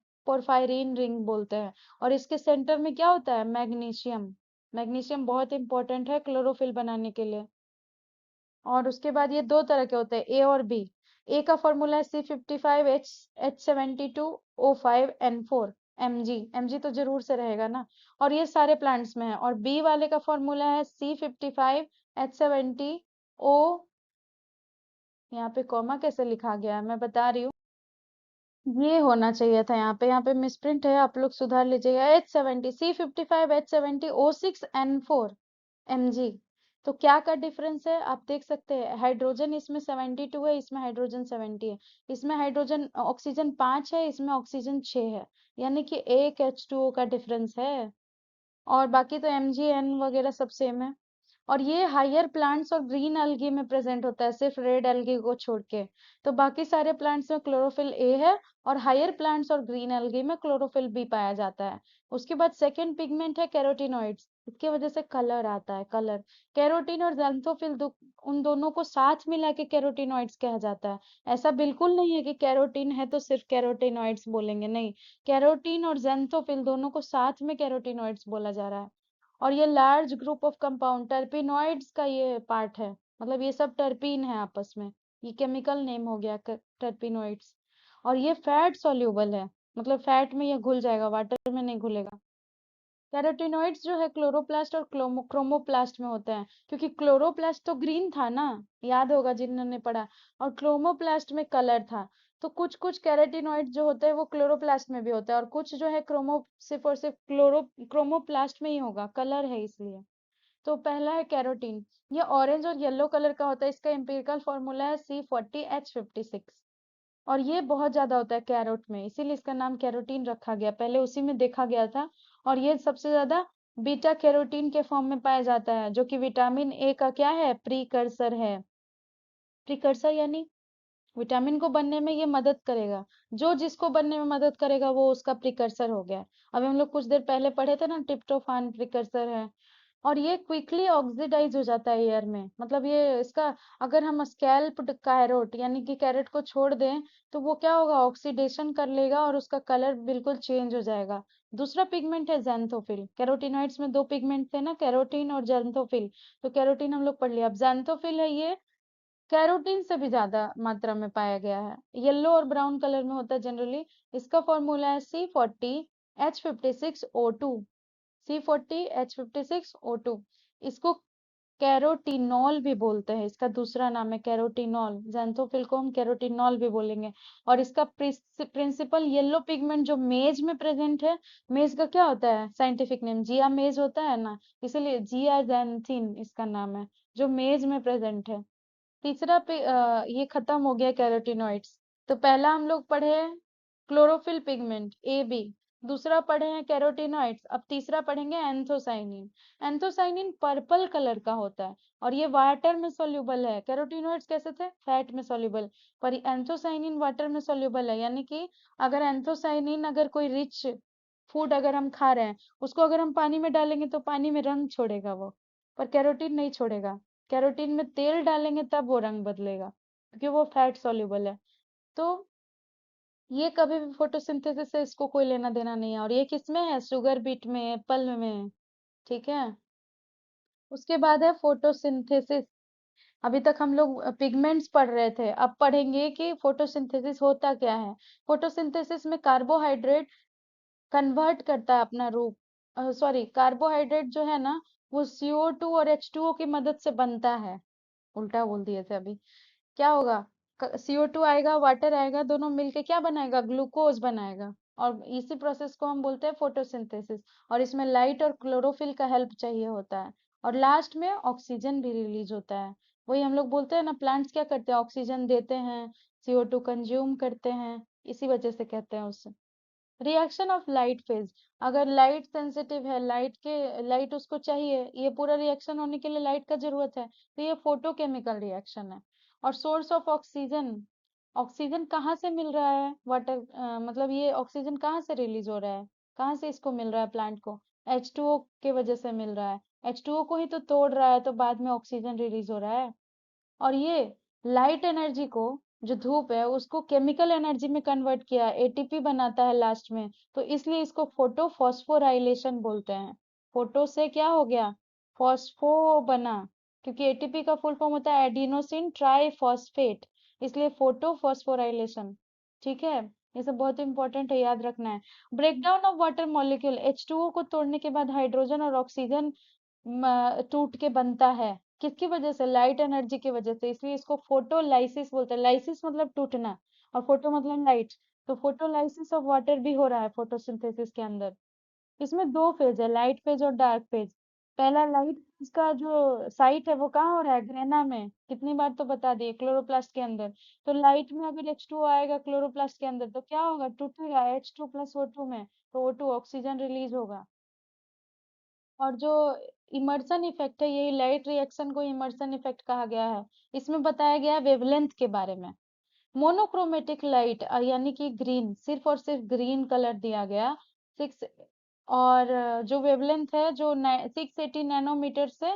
रिंग बोलते हैं। और इसके सेंटर में क्या होता है, मैग्नीशियम। मैग्नीशियम बहुत इंपॉर्टेंट है क्लोरोफिल बनाने के लिए। और उसके बाद ये दो तरह के होते हैं, ए और बी। ए का फॉर्मूला है C55H72O5N4 Mg तो जरूर से रहेगा ना, और ये सारे प्लांट्स में है। और बी वाले का फॉर्मूला है C55H70O, यहाँ पे कॉमा कैसे लिखा गया है मैं बता रही हूँ, ये होना चाहिए था यहाँ पे मिसप्रिंट है, आप लोग सुधार लीजिएगा। H70 C55H70O6N4 Mg। तो क्या का डिफरेंस है आप देख सकते हैं, हाइड्रोजन इसमें 72 है, इसमें हाइड्रोजन 70 है। इसमें हाइड्रोजन ऑक्सीजन 5 है, इसमें ऑक्सीजन 6 है, यानी कि एक H2O का डिफरेंस है। और बाकी तो Mg N वगैरह सब सेम है। और ये हायर प्लांट्स और ग्रीन एल्गी में प्रेजेंट होता है, सिर्फ रेड एल्गी को छोड़ के। तो बाकी सारे प्लांट्स में क्लोरोफिल ए है, और हायर प्लांट्स और ग्रीन एल्गी में क्लोरोफिल बी पाया जाता है। उसके बाद सेकंड पिगमेंट है कैरोटीनॉइड्स। इसकी वजह से कलर आता है, कलर। कैरोटीन और ज़ैंथोफिल उन दोनों को साथ मिला के कैरोटीनॉइड्स कहा जाता है। ऐसा बिल्कुल नहीं है कि कैरोटीन है तो सिर्फ कैरोटीनॉइड्स बोलेंगे, नहीं। कैरोटीन और ज़ैंथोफिल दोनों को साथ में कैरोटीनॉइड्स बोला जा रहा है। और ये large group of compound terpenoids का ये पार्ट है, मतलब ये सब टर्पीन है आपस में। ये केमिकल नेम हो गया टर्पिनॉइड्स। और ये फैट सॉल्यूबल है, मतलब फैट में ये घुल जाएगा, वाटर में नहीं घुलेगा। कैरोटीनॉइड्स जो है क्लोरोप्लास्ट और क्रोमोप्लास्ट में होते हैं, क्योंकि क्लोरोप्लास्ट तो ग्रीन था ना, याद होगा जिन्होंने पढ़ा। और क्रोमोप्लास्ट में कलर था। तो कुछ कुछ कैरोटीनॉइड जो होते हैं वो क्लोरोप्लास्ट में भी होता है, और कुछ जो है सिर्फ और सिर्फ क्रोमोप्लास्ट में ही होगा, कलर है इसलिए। तो पहला है कैरोटीन। ये ऑरेंज और येलो कलर का होता है। इसका एम्पिरिकल फॉर्मूला है C40H56। और ये बहुत ज्यादा होता है कैरोट में, इसीलिए इसका नाम कैरोटीन रखा गया, पहले उसी में देखा गया था। और ये सबसे ज्यादा बीटा कैरोटीन के फॉर्म में पाया जाता है, जो कि विटामिन ए का क्या है, प्रीकर्सर है। प्रीकर्सर यानी विटामिन को बनने में ये मदद करेगा। जो जिसको बनने में मदद करेगा वो उसका प्रिकर्सर हो गया। अभी हम लोग कुछ देर पहले पढ़े थे ना, ट्रिप्टोफान प्रिकर्सर है। और ये क्विकली ऑक्सीडाइज हो जाता है एयर में, मतलब ये इसका, अगर हम स्कैल्प कैरोट यानी कि कैरेट को छोड़ दें तो वो क्या होगा, ऑक्सीडेशन कर लेगा और उसका कलर बिल्कुल चेंज हो जाएगा। दूसरा पिगमेंट है ज़ैंथोफिल। कैरोटीनॉइड्स में दो पिगमेंट थे ना, कैरोटीन और ज़ैंथोफिल। तो कैरोटीन हम लोग पढ़ लिया, अब ज़ैंथोफिल है, ये कैरोटीन से भी ज्यादा मात्रा में पाया गया है। येलो और ब्राउन कलर में होता है जनरली। इसका फॉर्मूला है C40H56O2। C40H56O2। इसको कैरोटीनॉल भी बोलते हैं, इसका दूसरा नाम है कैरोटीनॉल। ज़ैंथोफिल को हम कैरोटीनॉल भी बोलेंगे। और इसका प्रिंसिपल येलो पिगमेंट जो मेज में प्रेजेंट है, मेज का क्या होता है साइंटिफिक नेम, जिया मेज होता है ना, इसीलिए जिया जैंथिन इसका नाम है, जो मेज में प्रेजेंट है। तीसरा ये खत्म हो गया कैरोटीनॉइड्स। तो पहला हम लोग पढ़े क्लोरोफिल पिगमेंट ए बी। दूसरा पढ़े हैं कैरोटीनॉइड्स। अब तीसरा पढ़ेंगे एंथोसाइनिन। एंथोसाइनिन पर्पल कलर का होता है, और ये वाटर में सोल्यूबल है। कैरोटीनॉइड्स कैसे थे, फैट में सोल्यूबल। पर एंथोसाइनिन वाटर में सोल्यूबल है, यानी कि अगर एंथोसाइनिन, अगर कोई रिच फूड अगर हम खा रहे हैं, उसको अगर हम पानी में डालेंगे तो पानी में रंग छोड़ेगा वो, पर कैरोटीन नहीं छोड़ेगा। कैरोटीन में तेल डालेंगे तब वो रंग बदलेगा, क्योंकि वो फैट सॉल्युबल है। तो ये कभी भी फोटोसिंथेसिस से इसको कोई लेना देना नहीं है। और ये किसमें है, शुगर बीट में, एप्पल में। ठीक है। उसके बाद है फोटोसिंथेसिस। अभी तक हम लोग पिगमेंट्स पढ़ रहे थे, अब पढ़ेंगे कि फोटोसिंथेसिस होता क्या है। फोटोसिंथेसिस में कार्बोहाइड्रेट कन्वर्ट करता है अपना रूप, सॉरी, कार्बोहाइड्रेट जो है ना, वो CO2 और H2O की मदद से बनता है। उल्टा बोल दिए थे अभी। क्या होगा, CO2 आएगा, वाटर आएगा, दोनों मिलके क्या बनाएगा, ग्लूकोज बनाएगा। और इसी प्रोसेस को हम बोलते हैं फोटोसिंथेसिस। और इसमें लाइट और क्लोरोफिल का हेल्प चाहिए होता है। और लास्ट में ऑक्सीजन भी रिलीज होता है। वही हम लोग बोलते हैं ना, प्लांट्स क्या करते हैं, ऑक्सीजन देते हैं, CO2 कंज्यूम करते हैं, इसी वजह से कहते हैं उससे। Reaction of light phase. अगर लाइट सेंसिटिव है, लाइट उसको चाहिए, ये पूरा रिएक्शन होने के लिए लाइट का जरूरत है, तो ये फोटोकेमिकल रिएक्शन है। और सोर्स ऑफ ऑक्सीजन। ऑक्सीजन कहाँ से मिल रहा है, वाटर, मतलब ये ऑक्सीजन कहाँ से रिलीज हो रहा है, कहाँ से इसको मिल रहा है प्लांट को, H2O के वजह से मिल रहा है। H2O को ही तो तोड़ रहा है, तो बाद में ऑक्सीजन रिलीज हो रहा है। और ये लाइट एनर्जी को, जो धूप है उसको केमिकल एनर्जी में कन्वर्ट किया, एटीपी बनाता है लास्ट में, तो इसलिए इसको फोटो फॉस्फोराइलेशन बोलते हैं। फोटो से क्या हो गया, फॉस्फो बना, क्योंकि एटीपी का फुल फॉर्म होता है एडिनोसिन ट्राइफॉस्फेट, इसलिए फोटो फॉस्फोराइलेशन। ठीक है। ये सब बहुत इंपॉर्टेंट है, याद रखना है। Breakdown of water molecule. H2O को तोड़ने के बाद हाइड्रोजन और ऑक्सीजन टूट के बनता है, किसकी वजह से, लाइट एनर्जी की वजह से, इसलिए इसको फोटोलाइसिस बोलते हैं। लाइसिस मतलब टूटना, और फोटो मतलब लाइट। तो फोटोलाइसिस ऑफ वाटर भी हो रहा है फोटोसिंथेसिस के अंदर। इसमें दो फेज है, लाइट फेज और डार्क फेज। पहला लाइट, इसका जो साइट है वो कहाँ हो रहा है, ग्रेना में, कितनी बार तो बता दिए, क्लोरोप्लास्ट के अंदर। तो लाइट में अगर H2O आएगा क्लोरोप्लास्ट के अंदर तो क्या होगा, टूटेगा H2 + O2 में, तो O2 ऑक्सीजन रिलीज होगा। और जो इमर्सन इफेक्ट है, यही लाइट रिएक्शन को इमर्सन इफेक्ट कहा गया है। इसमें बताया गया है वेवलेंथ के बारे में। मोनोक्रोमेटिक लाइट यानी कि ग्रीन, सिर्फ और सिर्फ ग्रीन कलर दिया गया। सिक्स और जो वेवलेंथ है जो 680 नैनोमीटर से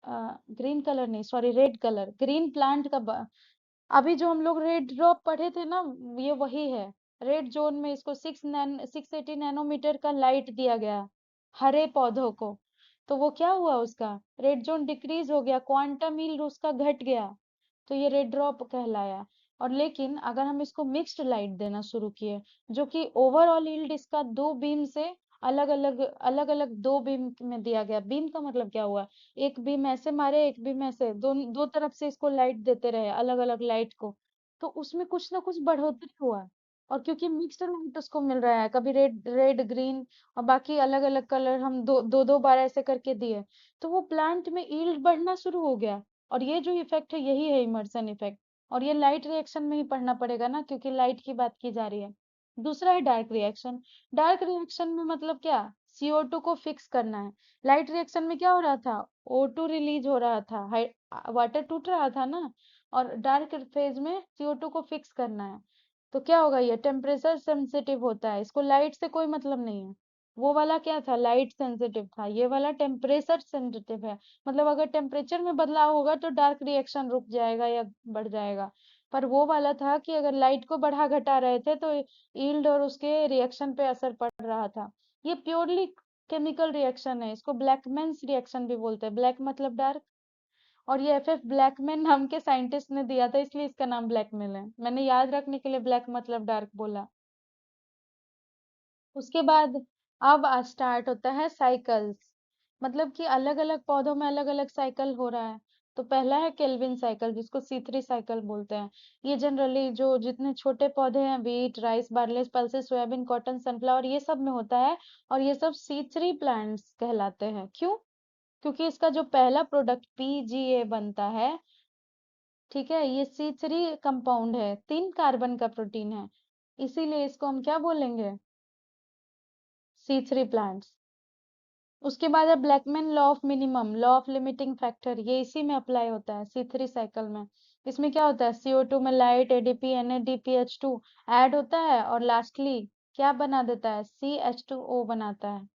ग्रीन कलर नहीं, sorry, red colour, green plant का अभी जो हम लोग रेड ड्रॉप पढ़े थे ना, ये वही है। रेड जोन में इसको 680 नैनोमीटर का लाइट दिया गया हरे पौधों को। तो वो क्या हुआ, उसका रेड जोन डिक्रीज हो गया, क्वांटम यील्ड उसका घट गया। तो ये रेड ड्रॉप कहलाया। और लेकिन अगर हम इसको मिक्स्ड लाइट देना शुरू किए, जो कि ओवरऑल यील्ड इसका दो बीम से अलग अलग दो बीम में दिया गया। बीम का मतलब क्या हुआ, एक बीम ऐसे मारे, एक बीम ऐसे, दो दो तरफ से इसको लाइट देते रहे, अलग अलग लाइट को। तो उसमें कुछ ना कुछ बढ़ोतरी हुआ। और क्योंकि मिक्स्ड लाइट उसको मिल रहा है, कभी रेड रेड ग्रीन और बाकी अलग अलग कलर हम दो बार ऐसे करके दिए, तो वो प्लांट में यील्ड बढ़ना शुरू हो गया। और ये जो इफेक्ट है, यही है इमर्सन इफेक्ट। और ये लाइट रिएक्शन में ही पढ़ना पड़ेगा ना, क्योंकि लाइट की बात की जा रही है। दूसरा है डार्क रिएक्शन। डार्क रिएक्शन में मतलब क्या, CO2 को फिक्स करना है। लाइट रिएक्शन में क्या हो रहा था, O2 रिलीज हो रहा था, वाटर टूट रहा था ना। और डार्क फेज में CO2 को फिक्स करना है। तो क्या होगा, ये टेम्परेचर सेंसिटिव होता है, इसको लाइट से कोई मतलब नहीं है। वो वाला क्या था, लाइट सेंसिटिव था, ये वाला टेम्परेचर सेंसिटिव है। मतलब अगर टेम्परेचर में बदलाव होगा तो डार्क रिएक्शन रुक जाएगा या बढ़ जाएगा। पर वो वाला था कि अगर लाइट को बढ़ा घटा रहे थे तो यील्ड और उसके रिएक्शन पे असर पड़ रहा था। ये प्योरली केमिकल रिएक्शन है, इसको ब्लैकमैन्स रिएक्शन भी बोलते हैं। ब्लैक मतलब डार्क। और ये FF ब्लैकमैन नाम के साइंटिस्ट ने दिया था, इसलिए इसका नाम ब्लैकमेल है। मैंने याद रखने के लिए ब्लैक मतलब डार्क बोला। उसके बाद अब स्टार्ट होता है साइकिल्स। मतलब कि अलग अलग पौधों में अलग अलग साइकिल हो रहा है। तो पहला है केल्विन साइकिल, जिसको C3 साइकिल बोलते हैं। ये जनरली जो जितने छोटे पौधे हैं, wheat, rice, barley, pulses, soybean, cotton, sunflower, ये सब में होता है। और ये सब C3 प्लांट्स कहलाते हैं। क्यों? क्योंकि इसका जो पहला प्रोडक्ट PGA बनता है, ठीक है, ये C3 कंपाउंड है, 3 कार्बन का प्रोटीन है। इसीलिए इसको हम क्या बोलेंगे, C3 प्लांट्स। उसके बाद है Blackman law of minimum, law of limiting factor, ये इसी में अप्लाई होता है C3 साइकिल में। इसमें क्या होता है, CO2 में लाइट, ADP, NADPH2 ऐड होता है और लास्टली क्या बना देता है, CH2O बनाता है।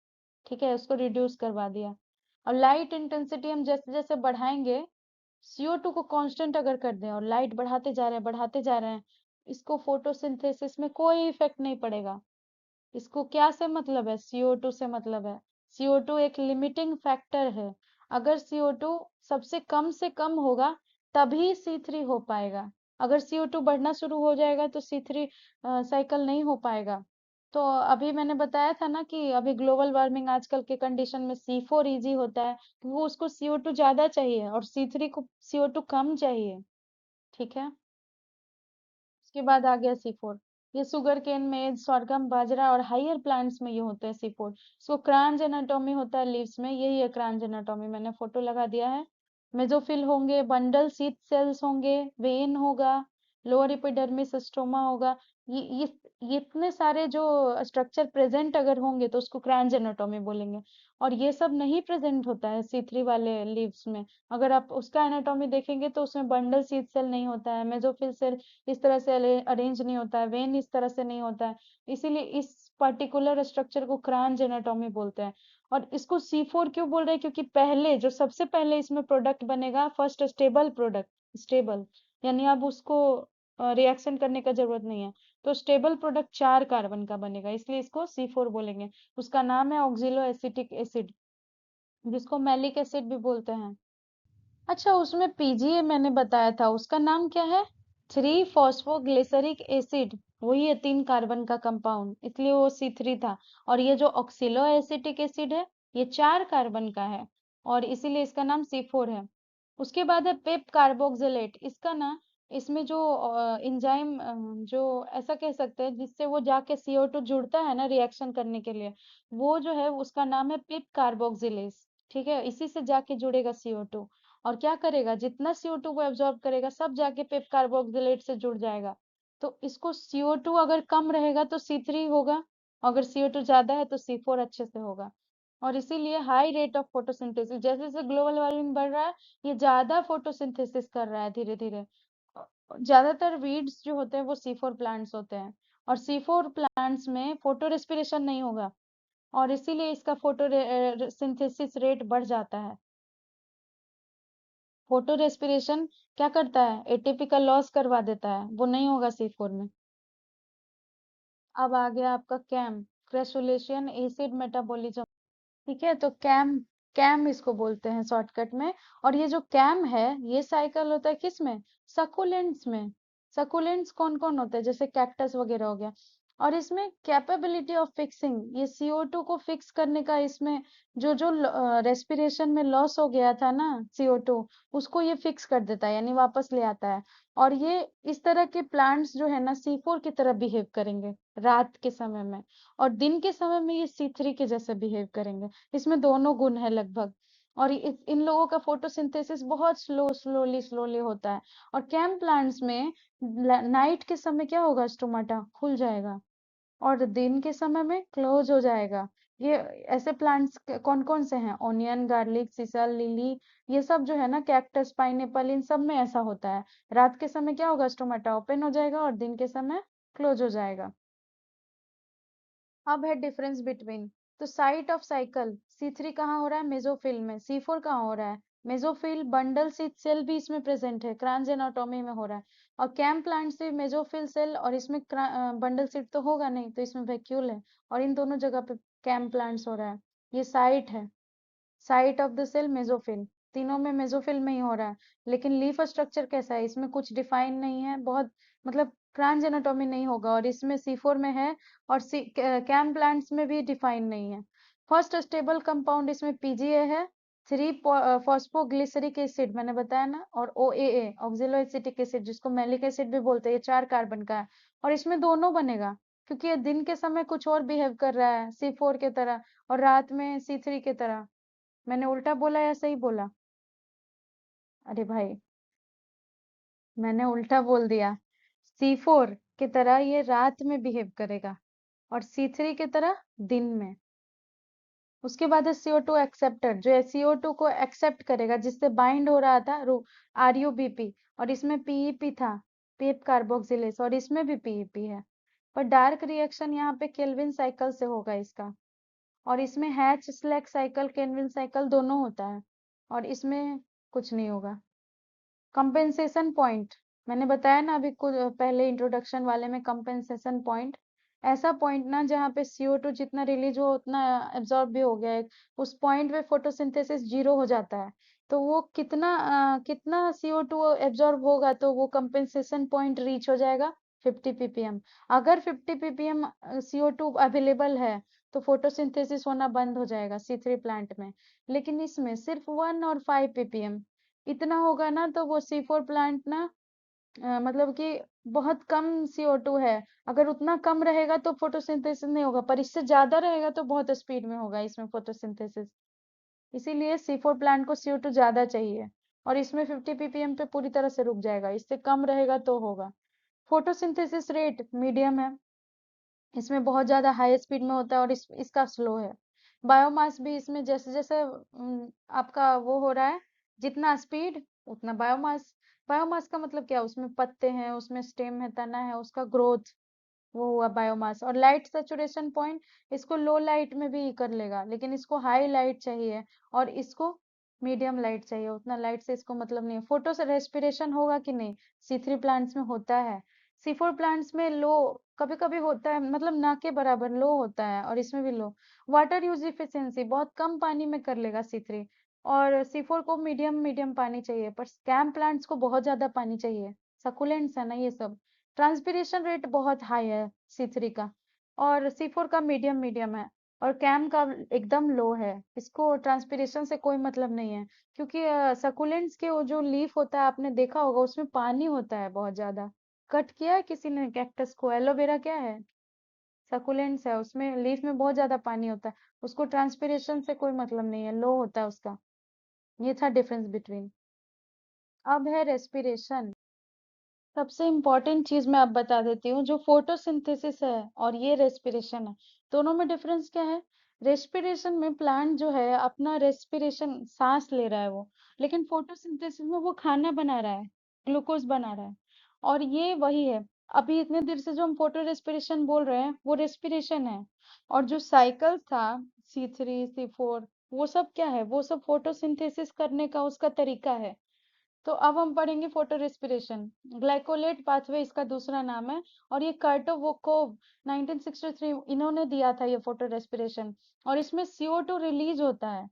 ठीक है, उसको रिड्यूस करवा दिया। और लाइट इंटेंसिटी हम जैसे जैसे बढ़ाएंगे, CO2 को कांस्टेंट अगर कर दें और लाइट बढ़ाते जा रहे हैं, बढ़ाते जा रहे हैं, इसको फोटोसिंथेसिस में कोई इफेक्ट नहीं पड़ेगा। इसको क्या से मतलब है, CO2 से मतलब है। CO2 एक लिमिटिंग फैक्टर है। अगर CO2 सबसे कम से कम होगा, तभी C3 हो पाएगा। अगर CO2 बढ़ना शुरू हो जाएगा तो C3 साइकिल नहीं हो पाएगा। तो अभी मैंने बताया था ना कि अभी ग्लोबल वार्मिंग आजकल के कंडीशन में C4 इजी होता है, क्योंकि वो उसको CO2 ज्यादा चाहिए और C3 को CO2 कम चाहिए। ठीक है। उसके बाद आ गया C4। ये शुगर केन में, sorghum, बाजरा और हायर प्लांट्स में ये होते हैं C4। इसको क्रांज एनाटॉमी होता है लीव्स में, यही है क्रांज एनाटॉमी, मैंने फोटो लगा दिया है। मेसोफिल होंगे, बंडल शीथ सेल्स होंगे, वेन होगा, लोअर एपिडर्मिस स्ट्रोमा होगा। ये इतने सारे जो स्ट्रक्चर प्रेजेंट अगर होंगे तो उसको क्रांज एनाटॉमी बोलेंगे। और ये सब नहीं प्रेजेंट होता है C3 वाले लीव्स में। अगर आप उसका एनाटॉमी देखेंगे तो उसमें बंडल शीथ सेल नहीं होता है, मेसोफिल सेल इस तरह से अरेंज नहीं होता है, वेन इस तरह से नहीं होता है। इसीलिए इस पर्टिकुलर स्ट्रक्चर को क्रांज एनाटॉमी बोलते हैं। और इसको C4 क्यों बोल रहे हैं, क्योंकि पहले जो सबसे पहले इसमें प्रोडक्ट बनेगा, फर्स्ट स्टेबल प्रोडक्ट, स्टेबल यानी अब उसको रिएक्शन करने का जरूरत नहीं है। तो स्टेबल प्रोडक्ट 4 कार्बन का बनेगा, इसलिए इसको C4 बोलेंगे। उसका नाम है ऑक्सिलो एसिटिक एसिड, जिसको मैलिक एसिड भी बोलते हैं। अच्छा, उसमें PGA मैंने बताया था, उसका नाम क्या है, 3 फॉस्फोग्लिसरिक एसिड। वही है 3 कार्बन का कंपाउंड, इसलिए वो C3 था। और ये जो ऑक्सिलो एसिटिक एसिड है, ये 4 कार्बन का है, और इसीलिए इसका नाम C4 है। उसके बाद है पेप कार्बोक्सिलेट। इसका ना, इसमें जो एंजाइम, जो ऐसा कह सकते हैं जिससे वो जाके CO2 जुड़ता है ना रिएक्शन करने के लिए, वो जो है उसका नाम है पेप कार्बोक्सिलेस। ठीक है, इसी से जाके जुड़ेगा CO2। और क्या करेगा, जितना CO2 को एब्जॉर्ब करेगा, सब जाके पेप कार्बोक्सिलेट से जुड़ जाएगा। तो इसको CO2 अगर कम रहेगा तो C3 होगा, अगर CO2 ज्यादा है तो C4 अच्छे से होगा। और इसीलिए हाई रेट ऑफ फोटोसिंथेसिस, जैसे जैसे ग्लोबल वार्मिंग बढ़ रहा है, ये ज्यादा फोटोसिंथेसिस कर रहा है धीरे धीरे। ज्यादातर वीड्स जो होते हैं वो C4 प्लांट्स होते हैं, और C4 प्लांट्स में फोटो रेस्पिरेशन नहीं होगा, और इसीलिए इसका फोटो सिंथेसिस रेट बढ़ जाता है। फोटो रेस्पिरेशन क्या करता है, एटीपी का लॉस करवा देता है, वो नहीं होगा C4 में। अब आ गया आपका कैम, क्रेसुलेशियन एसिड मेटाबॉलिज्म। ठीक है, तो कैम, कैम इसको बोलते हैं शॉर्टकट में। और ये जो कैम है, ये साइकिल होता है किस में, सकुलेंट्स में। सकुलेंट्स कौन कौन होते हैं, जैसे कैक्टस वगैरह हो गया। और इसमें कैपेबिलिटी ऑफ फिक्सिंग, ये CO2 को फिक्स करने का, इसमें जो जो रेस्पिरेशन में लॉस हो गया था ना CO2, उसको ये फिक्स कर देता है, यानी वापस ले आता है। और ये इस तरह के प्लांट्स जो है ना C4 की तरह बिहेव करेंगे रात के समय में, और दिन के समय में ये C3 के जैसे बिहेव करेंगे। इसमें दोनों गुण है लगभग। और इन लोगों का फोटोसिंथेसिस बहुत स्लोली होता है। और कैम प्लांट्स में नाइट के समय क्या होगा, स्टोमाटा खुल जाएगा, और दिन के समय में क्लोज हो जाएगा। ये ऐसे प्लांट्स कौन कौन से हैं, ओनियन, गार्लिक, सीसम, लिली, ये सब जो है ना, कैक्टस, पाइनएप्पल, इन सब में ऐसा होता है। रात के समय क्या होगा, स्टोमाटा ओपन हो जाएगा, और दिन के समय क्लोज हो जाएगा। अब है डिफरेंस बिटवीन, तो साइट ऑफ साइकिल, C3 कहाँ हो रहा है, मेसोफिल में। C4 कहाँ हो रहा है, मेसोफिल, बंडल सेल भी इसमें प्रेजेंट है, क्रांज एनाटोमी में हो रहा है। और कैम प्लांट से मेसोफिल सेल, और इसमें बंडल सीट तो होगा नहीं, तो इसमें वैक्यूल है, और इन दोनों जगह पे कैम प्लांट्स हो रहा है। ये साइट है, site of the cell mesophyll, तीनों में मेसोफिल में ही हो रहा है। लेकिन लीफ स्ट्रक्चर कैसा है, इसमें कुछ डिफाइन नहीं है, बहुत मतलब क्रांज एनाटोमी नहीं होगा, और इसमें C4 में है, और कैम प्लांट्स में भी डिफाइन नहीं है। फर्स्ट स्टेबल कंपाउंड इसमें PGA है, 3 फॉस्फोग्लिसरिक एसिड मैंने बताया ना, और OAA ऑक्सिलो एसिटिक एसिड, जिसको मैलिक एसिड भी बोलते हैं, ये 4 कार्बन का है। और इसमें दोनों बनेगा, क्योंकि ये दिन के समय कुछ और बिहेव कर रहा है C4 के तरह, और रात में C3 के तरह। मैंने उल्टा बोला या सही बोला, अरे भाई, मैंने उल्टा बोल दिया। C4 की तरह ये रात में बिहेव करेगा, और C3 की तरह दिन में। उसके बाद है CO2 एक्सेप्टर, जो CO2 को एक्सेप्ट करेगा, जिससे बाइंड हो रहा था RUBP, और इसमें PEP था, पेप कार्बोक्सिलेस, और इसमें भी PEP है। पर डार्क रिएक्शन यहाँ पे केल्विन साइकिल से होगा इसका, और इसमें hatch slack cycle, Calvin cycle दोनों होता है, और इसमें कुछ नहीं होगा। कंपेंसेशन पॉइंट, मैंने बताया ना अभी कुछ पहले इंट्रोडक्शन वाले में, कंपेंसेशन पॉइंट ऐसा पॉइंट ना जहाँ पे CO2 जितना रिलीज हो उतना एब्जॉर्ब भी हो गया है, उस पॉइंट पे फोटोसिंथेसिस 0 हो जाता है। तो वो कितना CO2 एब्जॉर्ब होगा, तो वो कंपेंसेशन पॉइंट रीच हो जाएगा 50 ppm। अगर 50 ppm CO2 अवेलेबल है, तो फोटोसिंथेसिस होना बंद हो जाएगा C3 प्लांट में। लेकिन इसमें सिर्फ 1 और 5 ppm इतना होगा ना, तो वो C4 प्लांट ना मतलब कि बहुत कम CO2 है। अगर उतना कम रहेगा तो फोटोसिंथेसिस नहीं होगा, पर इससे ज्यादा रहेगा तो बहुत स्पीड में होगा इसमें फोटोसिंथेसिस। इसीलिए C4 प्लांट को CO2 ज्यादा चाहिए, और इसमें 50 ppm पे पूरी तरह से रुक जाएगा, इससे कम रहेगा तो होगा। फोटोसिंथेसिस रेट मीडियम है, इसमें बहुत ज्यादा हाई स्पीड में होता है, और इसका स्लो है। बायोमास भी इसमें जैसे जैसे आपका वो हो रहा है, जितना स्पीड उतना बायोमास। बायोमास का मतलब क्या, उसमें पत्ते हैं, उसमें स्टेम है, तना है, उसका ग्रोथ, वो हुआ बायोमास। और लाइट सेचुरेशन पॉइंट, इसको लो लाइट में भी कर लेगा, लेकिन इसको हाई लाइट चाहिए, और इसको मीडियम लाइट चाहिए, उतना लाइट से इसको मतलब नहीं है। फोटो से रेस्पिरेशन होगा कि नहीं, C3 प्लांट्स में होता है। C4 प्लांट्स में लो, कभी कभी होता है, मतलब ना के बराबर लो होता है, और इसमें भी लो। वाटर यूज इफिशियंसी, बहुत कम पानी में कर लेगा C3, और C4 को मीडियम मीडियम पानी चाहिए, पर कैम प्लांट्स को बहुत ज्यादा पानी चाहिए, सकुलेंट्स है ना ये सब। ट्रांसपिरेशन रेट बहुत हाई है C3 का, और C4 का मीडियम मीडियम है, और कैम का एकदम लो है। इसको ट्रांसपिरेशन से कोई मतलब नहीं है, क्योंकि सकुलेंट्स के वो जो लीफ होता है, आपने देखा होगा, उसमें पानी होता है बहुत ज्यादा। कट किया है किसी ने कैक्टस को, एलोवेरा क्या है, सकुलेंट्स है, उसमें लीफ में बहुत ज्यादा पानी होता है। उसको ट्रांसपिरेशन से कोई मतलब नहीं है, लो होता है उसका। ये था डिफरेंस बिटवीन। अब है रेस्पिरेशन। सबसे इम्पोर्टेंट चीज मैं अब बता देती हूँ, जो फोटोसिंथेसिस है और ये रेस्पिरेशन है, दोनों में डिफरेंस क्या है। रेस्पिरेशन में प्लांट जो है अपना रेस्पिरेशन सांस ले रहा है वो, लेकिन फोटोसिंथेसिस में वो खाना बना रहा है, ग्लूकोज बना रहा है। और ये वही है, अभी इतने देर से जो हम फोटो रेस्पिरेशन बोल रहे हैं वो रेस्पिरेशन है। और जो साइकिल था C3 C4, वो सब क्या है, वो सब फोटोसिंथेसिस करने का उसका तरीका है। तो अब हम पढ़ेंगे फोटो रेस्पिरेशन। ग्लाइकोलेट पाथवे इसका दूसरा नाम है। और ये कार्टोवोकोव 1963 इन्होंने दिया था ये फोटो रेस्पिरेशन। और इसमें CO2 रिलीज होता है।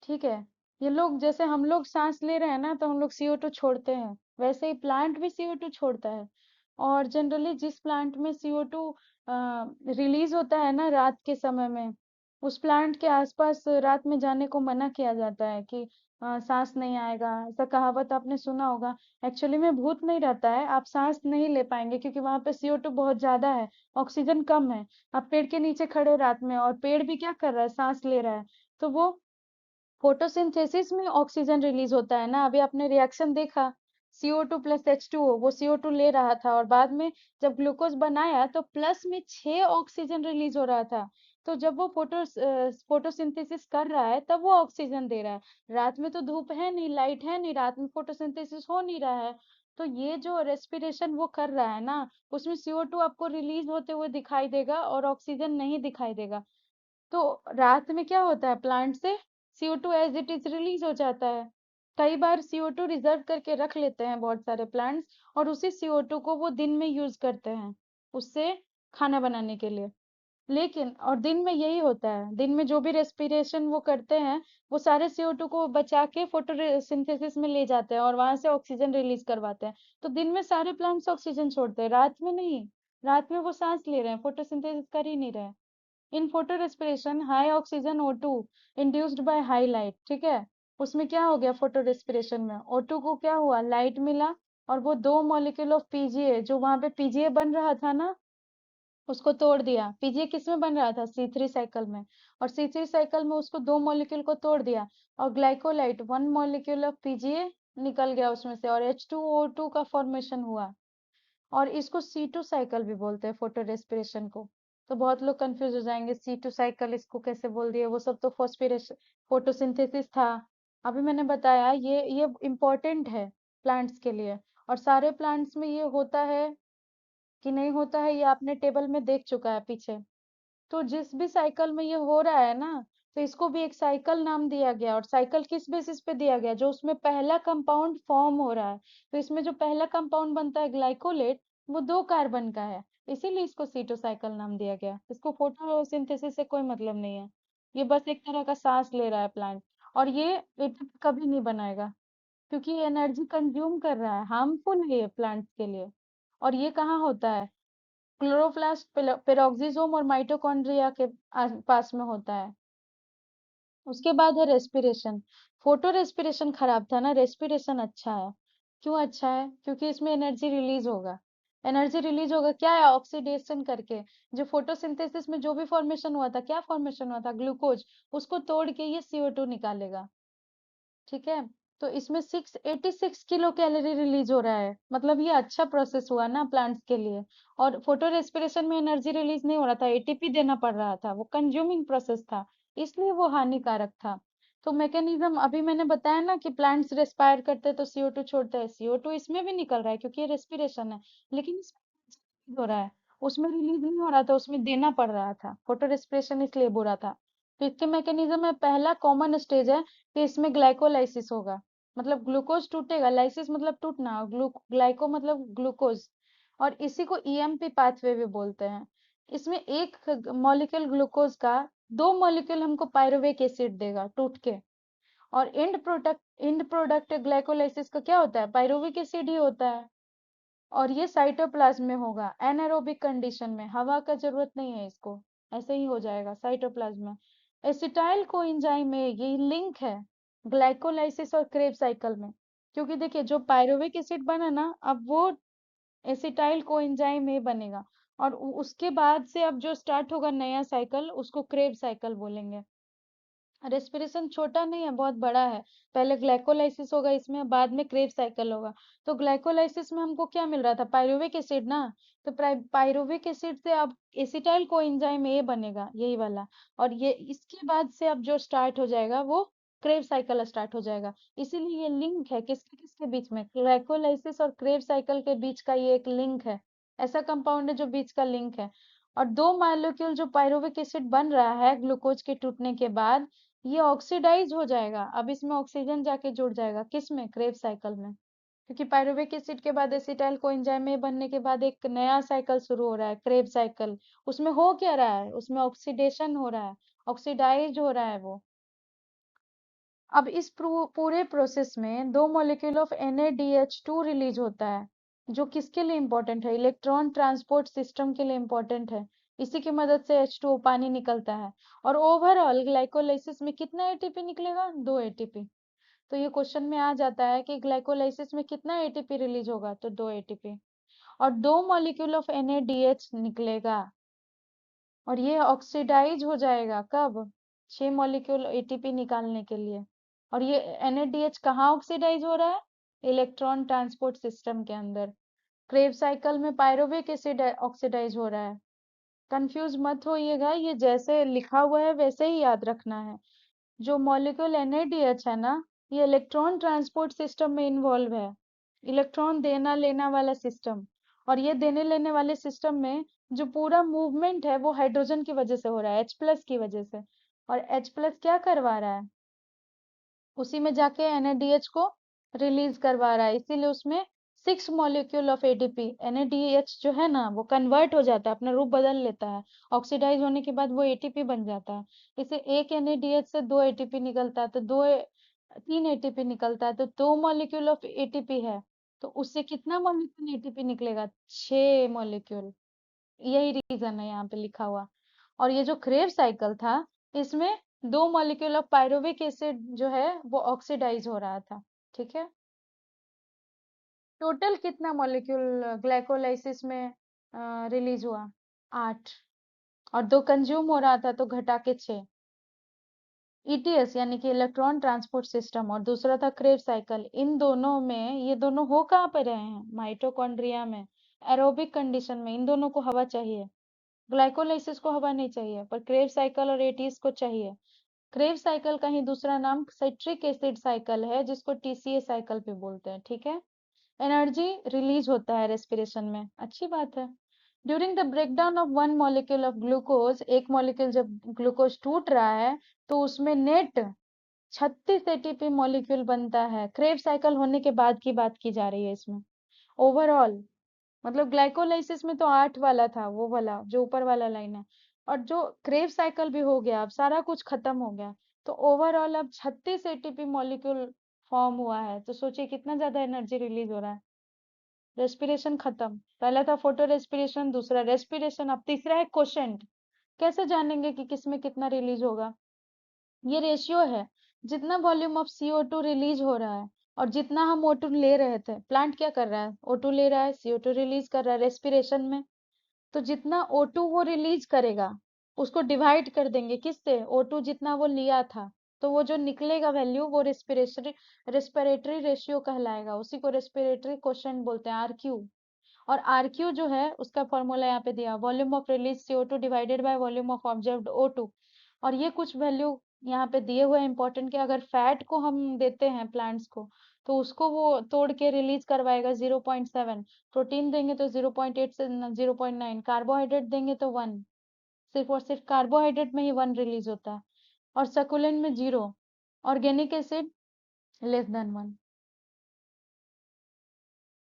ठीक है, ये लोग जैसे हम लोग सांस ले रहे हैं ना, तो हम लोग CO2 छोड़ते हैं, वैसे ही प्लांट भी CO2 छोड़ता है। और जनरली जिस प्लांट में CO2 रिलीज होता है ना रात के समय में, उस प्लांट के आसपास रात में जाने को मना किया जाता है कि सांस नहीं आएगा, ऐसा कहावत आपने सुना होगा। एक्चुअली में भूत नहीं रहता है, आप सांस नहीं ले पाएंगे क्योंकि वहां पे CO2 बहुत ज्यादा है, ऑक्सीजन कम है। आप पेड़ के नीचे खड़े रात में, और पेड़ भी क्या कर रहा है, सांस ले रहा है। तो वो फोटोसिंथेसिस में ऑक्सीजन रिलीज होता है ना, अभी आपने रिएक्शन देखा, CO2 प्लस H2O, वो CO2 ले रहा था, और बाद में जब ग्लूकोज बनाया तो प्लस में 6 ऑक्सीजन रिलीज हो रहा था। तो जब वो फोटोसिंथेसिस कर रहा है तब वो ऑक्सीजन दे रहा है। रात में तो धूप है नहीं, लाइट है नहीं, रात में फोटोसिंथेसिस हो नहीं रहा है। तो ये जो रेस्पिरेशन वो कर रहा है ना, उसमें CO2 आपको रिलीज होते हुए दिखाई देगा और ऑक्सीजन नहीं दिखाई देगा। तो रात में क्या होता है, प्लांट से CO2 as it is release हो जाता है। कई बार CO2 रिजर्व करके रख लेते हैं बहुत सारे प्लांट्स, और उसी CO2 को वो दिन में यूज करते हैं, उससे खाना बनाने के लिए। लेकिन और दिन में यही होता है, दिन में जो भी रेस्पिरेशन वो करते हैं, वो सारे CO2 को बचा के फोटोसिंथेसिस में ले जाते हैं और वहां से ऑक्सीजन रिलीज करवाते हैं। तो दिन में सारे प्लांट्स ऑक्सीजन छोड़ते हैं, रात में नहीं। रात में वो सांस ले रहे हैं, फोटोसिंथेसिस कर ही नहीं रहे हैं। In photorespiration high oxygen O2 induced by high light, ठीक है। उसमें क्या हो गया, फोटो रेस्पिरेशन में O2 को क्या हुआ, लाइट मिला, और वो 2 मॉलिक्यूल ऑफ PGA, जो वहां पे PGA बन रहा था ना, उसको तोड़ दिया। PGA किस में बन रहा था, C3 साइकिल में। और C3 साइकिल में उसको 2 मॉलिक्यूल को तोड़ दिया, और ग्लाइकोलाइट 1 मॉलिक्यूल ऑफ PGA निकल गया उसमें से, और H2O2 का फॉर्मेशन हुआ। और इसको C2 साइकिल भी बोलते हैं, फोटो रेस्पिरेशन को। तो बहुत लोग कंफ्यूज हो जाएंगे, C2 साइकिल इसको कैसे बोल दिए, वो सब तो फोस्पिरेशन फोटोसिंथेसिस था। अभी मैंने बताया ये इम्पोर्टेंट है प्लांट्स के लिए। और सारे प्लांट्स में ये होता है कि नहीं होता है, ये आपने टेबल में देख चुका है पीछे। तो जिस भी साइकिल में ये हो रहा है ना, तो इसको भी एक साइकिल नाम दिया गया। और साइकिल किस बेसिस पे दिया गया, जो उसमें पहला कंपाउंड फॉर्म हो रहा है। तो इसमें जो पहला कंपाउंड बनता है ग्लाइकोलेट, वो 2 कार्बन का है, इसीलिए इसको सीटो साइकिल नाम दिया गया। इसको फोटोसिंथेसिस से कोई मतलब नहीं है, ये बस एक तरह का सांस ले रहा है प्लांट। और ये एटीपी कभी नहीं बनाएगा, क्योंकि ये एनर्जी कंज्यूम कर रहा है, हार्मफुल है ये प्लांट्स के लिए। और ये कहाँ होता है, क्लोरोप्लास्ट, पेरोक्सिसोम और माइटोकॉन्ड्रिया के पास में होता है। उसके बाद है रेस्पिरेशन। फोटो रेस्पिरेशन खराब था ना, रेस्पिरेशन अच्छा है। क्यों अच्छा है, क्योंकि इसमें एनर्जी रिलीज होगा। एनर्जी रिलीज होगा क्या है, ऑक्सीडेशन करके। जो फोटोसिंथेसिस में जो भी फॉर्मेशन हुआ था, क्या फॉर्मेशन हुआ था, ग्लूकोज, उसको तोड़ के ये CO2 निकालेगा। ठीक है। तो इसमें 686 किलो कैलोरी रिलीज हो रहा है, मतलब ये अच्छा प्रोसेस हुआ ना प्लांट्स के लिए। और फोटो रेस्पिरेशन में एनर्जी रिलीज नहीं हो रहा था, ATP देना पड़ रहा था, वो कंज्यूमिंग प्रोसेस था, इसलिए वो हानिकारक था। तो मैकेनिज्म अभी मैंने बताया ना कि प्लांट्स रेस्पायर करते हैं तो CO2 छोड़ते हैं, CO2 इसमें भी निकल रहा है क्योंकि ये रेस्पिरेशन है। लेकिन इसमें हो रहा है, उसमें रिलीज नहीं हो रहा था, उसमें देना पड़ रहा था, फोटो रेस्पिरेशन इसलिए बुरा था। तो इसके मैकेनिज्म में पहला कॉमन स्टेज है कि इसमें ग्लाइकोलाइसिस होगा, मतलब ग्लूकोज टूटेगा, लाइसिस मतलब टूटना, ग्लाइको मतलब ग्लूकोज। और इसी को EMP पाथवे भी बोलते हैं। इसमें एक मॉलिक्यूल ग्लूकोज का 2 मॉलिक्यूल हमको पायरुवेट एसिड देगा टूट के। और एंड प्रोडक्ट ग्लाइकोलाइसिस का क्या होता है, पायरुविक एसिड ही होता है। और ये साइटोप्लाज्म में होगा, एनारोबिक कंडीशन में, हवा का जरूरत नहीं है इसको, ऐसे ही हो जाएगा साइटोप्लाज्म में। एसिटाइल कोएंजाइम में ये लिंक है ग्लाइकोलाइसिस और क्रेब्स साइकिल में। क्योंकि देखिए जो पायरुविक एसिड बना ना, अब वो एसिटाइल कोएंजाइम में बनेगा। और उसके बाद से अब जो स्टार्ट होगा नया साइकिल, उसको क्रेब साइकिल बोलेंगे। रेस्पिरेशन छोटा नहीं है, बहुत बड़ा है। पहले ग्लाइकोलाइसिस होगा इसमें, बाद में क्रेव साइकिल होगा। तो ग्लाइकोलाइसिस में हमको क्या मिल रहा था? पायरुविक एसिड ना। तो पायरुविक एसिड से अब एसिटाइल कोएंजाइम ए बनेगा, यही वाला। और ये इसके बाद से अब जो स्टार्ट हो जाएगा वो क्रेव साइकिल स्टार्ट हो जाएगा। इसीलिए ये लिंक है किसके किसके बीच में, ग्लाइकोलाइसिस और क्रेव साइकिल के बीच का ये एक लिंक है। ऐसा कंपाउंड है जो बीच का लिंक है। और दो मॉलिक्यूल जो पायरुविक एसिड बन रहा है ग्लूकोज के टूटने के बाद, ये ऑक्सीडाइज हो जाएगा। अब इसमें ऑक्सीजन जाके जुड़ जाएगा किसमें? क्रेब साइकिल में। क्योंकि पायरुविक एसिड के बाद एसिटाइल कोएंजाइम में बनने के बाद एक नया साइकिल शुरू हो रहा है, क्रेब साइकिल। उसमें हो क्या रहा है? उसमें ऑक्सीडेशन हो रहा है, ऑक्सीडाइज हो रहा है वो। अब इस पूरे प्रोसेस में दो मॉलिक्यूल ऑफ NaDH2 रिलीज होता है, जो किसके लिए इंपॉर्टेंट है? इलेक्ट्रॉन ट्रांसपोर्ट सिस्टम के लिए इंपॉर्टेंट है। इसी की मदद से H2O पानी निकलता है। और ओवरऑल ग्लाइकोलाइसिस में कितना एटीपी निकलेगा? 2 एटीपी। तो ये क्वेश्चन में आ जाता है कि ग्लाइकोलाइसिस में कितना एटीपी रिलीज होगा? तो 2 एटीपी। और दो मॉलिक्यूल ऑफ NaDH निकलेगा, और ये ऑक्सीडाइज हो जाएगा कब? 6 मॉलिक्यूल एटीपी निकालने के लिए। और ये NaDH कहाँ ऑक्सीडाइज हो रहा है? इलेक्ट्रॉन ट्रांसपोर्ट सिस्टम के अंदर। क्रेब साइकिल में पायरुविक एसिड ऑक्सीडाइज हो रहा है। कंफ्यूज मत होइएगा, ये जैसे लिखा हुआ है वैसे ही याद रखना है। जो मॉलिक्यूल NaDH है ना, ये इलेक्ट्रॉन ट्रांसपोर्ट सिस्टम में इन्वॉल्व है, इलेक्ट्रॉन देना लेना वाला सिस्टम। और ये देने लेने वाले सिस्टम में जो पूरा मूवमेंट है वो हाइड्रोजन की वजह से हो रहा है, H+ की वजह से। और H+ क्या करवा रहा है? उसी में जाके NaDH को रिलीज करवा रहा है। इसीलिए उसमें 6 मॉलिक्यूल ऑफ एटीपी, NaDH जो है ना वो कन्वर्ट हो जाता है, अपना रूप बदल लेता है। ऑक्सीडाइज होने के बाद वो एटीपी बन जाता है। इसे एक NaDH से 2 एटीपी निकलता है, तो 3 एटीपी निकलता है, तो 2 मॉलिक्यूल ऑफ एटीपी है। तो उससे कितना मॉलिक्यूल एटीपी निकलेगा? 6 मॉलिक्यूल। यही रीजन है यहाँ पे लिखा हुआ। और ये जो क्रेव साइकिल था, इसमें 2 मॉलिक्यूल ऑफ पायरुविक एसिड जो है वो ऑक्सीडाइज हो रहा था। ठीक है। टोटल कितना मॉलिक्यूल ग्लाइकोलाइसिस में रिलीज हुआ? 8। और 2 कंज्यूम हो रहा था तो घटा के 6। ETS यानी कि इलेक्ट्रॉन ट्रांसपोर्ट सिस्टम, और दूसरा था क्रेव साइकिल। इन दोनों में, ये दोनों हो कहाँ पे रहे हैं? माइटोकॉन्ड्रिया में, एरोबिक कंडीशन में। इन दोनों को हवा चाहिए, ग्लाइकोलाइसिस को हवा नहीं चाहिए, पर क्रेव साइकिल और एटीज को चाहिए। क्रेव साइकिल का ही दूसरा नाम साइट्रिक एसिड साइकिल है, जिसको TCA साइकिल भी बोलते हैं। ठीक है। एनर्जी रिलीज होता है रेस्पिरेशन में, अच्छी बात है। During the breakdown of one molecule of glucose, एक मॉलिक्यूल जब ग्लूकोज टूट रहा है तो उसमें नेट 36 एटीपी मॉलिक्यूल बनता है। क्रेव साइकिल होने के बाद की बात की जा रही है इसमें। ओवरऑल मतलब ग्लाइकोलाइसिस में तो 8 वाला था, वो वाला जो ऊपर वाला लाइन है। और जो क्रेव साइकिल भी हो गया, अब सारा कुछ खत्म हो गया। तो ओवरऑल अब 36 एटीपी मॉलिक्यूल फॉर्म हुआ है। तो सोचिए कितना ज्यादा एनर्जी रिलीज हो रहा है। रेस्पिरेशन खत्म। पहला था फोटो रेस्पिरेशन, दूसरा रेस्पिरेशन, अब तीसरा है क्वोशेंट। कैसे जानेंगे कि किसमें कितना रिलीज होगा? ये रेशियो है, जितना वॉल्यूम ऑफ CO2 रिलीज हो रहा है और जितना हम O2 ले रहे थे। प्लांट क्या कर रहा है? O2 ले रहा है, CO2 रिलीज कर रहा है रेस्पिरेशन में। तो जितना O2 वो रिलीज करेगा, उसको डिवाइड कर देंगे किससे? O2 जितना वो लिया था। तो वो जो निकलेगा वैल्यू, वो रेस्पिरेटरी रेशियो कहलाएगा। उसी को रेस्पिरेटरी क्वोशिएंट बोलते हैं, RQ। और RQ जो है उसका फॉर्मूला यहाँ पे दिया, volume of release CO2 divided by volume of observed O2। और ये कुछ वैल्यू यहाँ पे दिए हुए इंपॉर्टेंट के, अगर फैट को हम देते हैं प्लांट्स को, तो उसको वो तोड़ के रिलीज करवाएगा 0.7। प्रोटीन देंगे तो 0.8 से 0.9। कार्बोहाइड्रेट देंगे तो 1। सिर्फ और सिर्फ कार्बोहाइड्रेट में ही 1 रिलीज होता है। और सकुलेंट में 0। Organic acid << 1।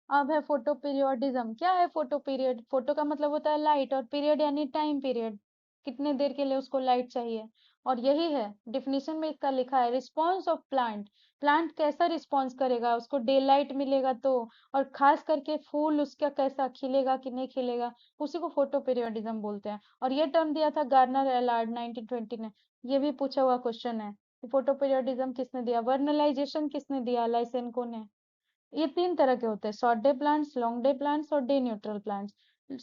अब है फोटो पीरियोडिज्म। क्या है फोटो पीरियड? फोटो का मतलब होता है लाइट, और पीरियड यानी टाइम पीरियड, कितने देर के लिए उसको लाइट चाहिए। और यही है डिफिनीशन में इसका लिखा है, रिस्पॉन्स ऑफ प्लांट। प्लांट कैसा रिस्पॉन्स करेगा, उसको डे लाइट मिलेगा तो, और खास करके फूल उसका कैसा खिलेगा कि नहीं खिलेगा, उसी को फोटो पीरियोडिज्म बोलते हैं। और ये टर्म दिया था गार्नर एलार्ड 1920 ने। ये भी पूछा हुआ क्वेश्चन है कि फोटो पीरियोडिज्म किसने दिया, वर्नलाइजेशन किसने दिया, लाइसेंको ने। ये 3 तरह के होते हैं, short day plants, long day plants और day neutral plants.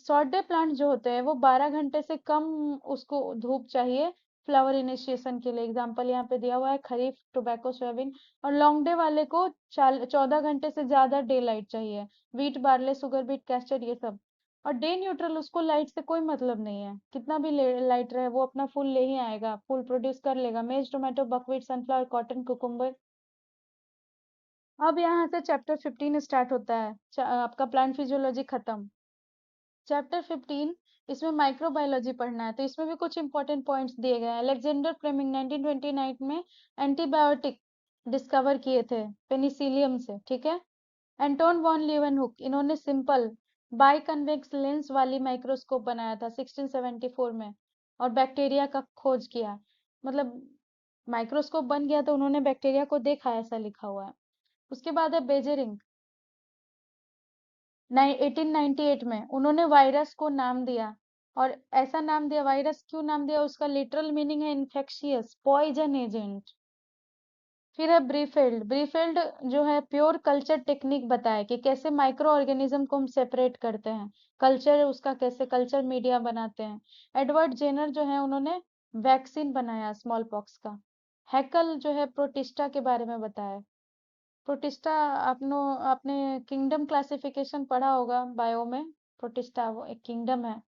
Short day plant जो होते हैं वो 12 घंटे से कम उसको धूप चाहिए, फ्लावर इनिशिएशन के लिए। एग्जाम्पल यहाँ पे दिया हुआ है खरीफ, टोबैको, सोयाबीन। और लॉन्ग डे वाले को 14 घंटे से ज्यादा डे लाइट चाहिए। Wheat, barley, sugar beet, castor, ये सब। और डे न्यूट्रल, उसको लाइट से कोई मतलब नहीं है, कितना भी लाइट रहे वो अपना फूल ले ही आएगा, फूल प्रोड्यूस कर लेगा। मेज, tomato, buckwheat, sunflower, cotton, cucumber. अब यहाँ से चैप्टर 15 स्टार्ट होता है। आपका प्लांट फिजियोलॉजी खत्म। चैप्टर 15, इसमें माइक्रोबायोलॉजी पढ़ना है, तो इसमें भी कुछ इंपॉर्टेंट पॉइंट्स दिए गए हैं। अलेक्जेंडर फ्लेमिंग 1929 में एंटीबायोटिक डिस्कवर किए थे पेनिसिलियम से, ठीक है। एंटोन वॉन लीeuwenhoek, इन्होंने सिंपल बाइकन्वेक्स लेंस वाली माइक्रोस्कोप बनाया था 1674 में, और बैक्टीरिया का खोज किया। मतलब माइक्रोस्कोप बन गया तो उन्होंने बैक्टीरिया को देखा, ऐसा लिखा हुआ है। उसके बाद है बेजेरिंग, 1898 में उन्होंने वायरस को नाम दिया। और ऐसा नाम दिया, वायरस क्यों नाम दिया, उसका लिटरल मीनिंग है इन्फेक्शियस पॉइजन एजेंट। फिर है ब्रीफील्ड। ब्रीफील्ड जो है प्योर कल्चर टेक्निक बताया कि कैसे माइक्रो ऑर्गेनिज्म को हम सेपरेट करते हैं, कल्चर उसका कैसे कल्चर मीडिया बनाते हैं। एडवर्ड जेनर जो है उन्होंने वैक्सीन बनाया स्मॉल पॉक्स का। हैकल जो है प्रोटिस्टा के बारे में बताया। प्रोटिस्टा, आपने किंगडम क्लासिफिकेशन पढ़ा होगा बायो में। प्रोटिस्टा वो एक किंगडम है।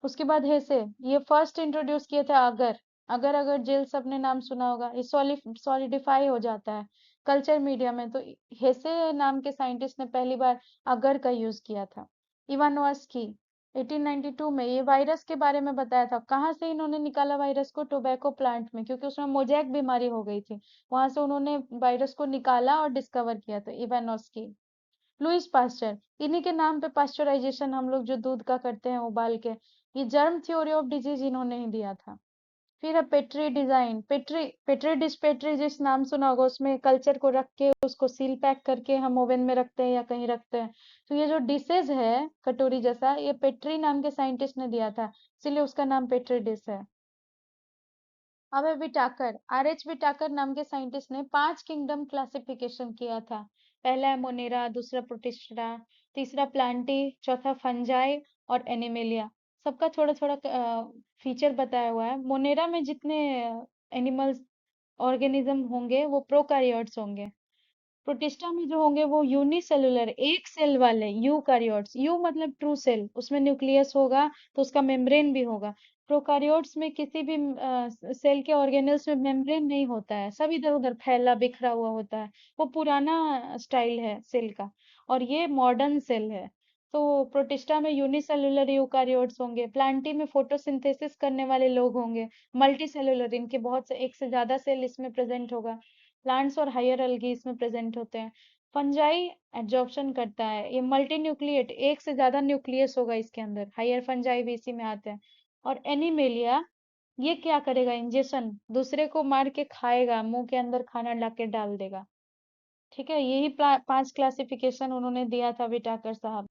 उसके बाद हेसे, ये फर्स्ट इंट्रोड्यूस किए थे अगर। अगर जेल सबने नाम सुना होगा, ये सॉलिडिफाई हो जाता है कल्चर मीडिया में, तो हेसे नाम के साइंटिस्ट ने पहली बार अगर का यूज किया था। इवानोव्स्की 1892 में ये वायरस के बारे में बताया था। कहाँ से इन्होंने निकाला वायरस को, टोबैको प्लांट में, क्योंकि उसमें मोजैक बीमारी हो गई थी, वहां से उन्होंने वायरस को निकाला और डिस्कवर किया था, इवानोव्स्की। लुईस पास्चर, इन्हीं के नाम पे पास्चराइजेशन हम लोग जो दूध का करते हैं उबाल के, ये जर्म थ्योरी ऑफ डिजीज इन्होंने ही दिया था। फिर है petri design. Petri dish, petri जिस नाम सुना होगा, उसमें कल्चर को रख के उसको सील पैक करके हम ओवन में रखते हैं या कहीं रखते हैं। तो ये जो डिशेज है कटोरी जैसा, ये पेट्री नाम के साइंटिस्ट ने दिया था, इसीलिए उसका नाम पेट्री डिश है। अब है विटाकर। आर एच विटाकर नाम के साइंटिस्ट ने 5 किंगडम क्लासिफिकेशन किया था। पहला है मोनेरा, दूसरा प्रोटिस्टा, तीसरा प्लांटी, चौथा फंजाई और एनिमेलिया। सबका थोड़ा थोड़ा फीचर बताया हुआ है। मोनेरा में जितने एनिमल्स ऑर्गेनिज्म होंगे वो प्रोकैरियोट्स होंगे। प्रोटिस्टा में जो होंगे वो यूनिसेलुलर, एक सेल वाले यूकारियोट्स। यू मतलब ट्रू सेल, उसमें न्यूक्लियस होगा तो उसका मेम्ब्रेन भी होगा। प्रोकैरियोट्स में किसी भी सेल के ऑर्गेनेल्स में मेम्ब्रेन नहीं होता है, सब इधर उधर फैला बिखरा हुआ होता है। वो पुराना स्टाइल है सेल का, और ये मॉडर्न सेल है। तो प्रोटिस्टा में यूनिसेलुलर यूकारियोट्स होंगे। प्लांटी में फोटोसिंथेसिस करने वाले लोग होंगे। मल्टी सेलुलर, इनके बहुत से, एक से ज्यादा सेल इसमें प्रेजेंट होगा। प्लांट्स और हायर अलगी इसमें प्रेजेंट होते हैं। फंजाई एब्जॉर्प्शन करता है, ये मल्टी न्यूक्लिएट, एक से ज्यादा न्यूक्लियस होगा इसके अंदर, हायर फंजाई भी इसी में आते हैं। और एनिमेलिया, ये क्या करेगा, इंजेक्शन, दूसरे को मार के खाएगा, मुंह के अंदर खाना लाके डाल देगा। ठीक है, यही 5 क्लासिफिकेशन उन्होंने दिया था विटाकर साहब।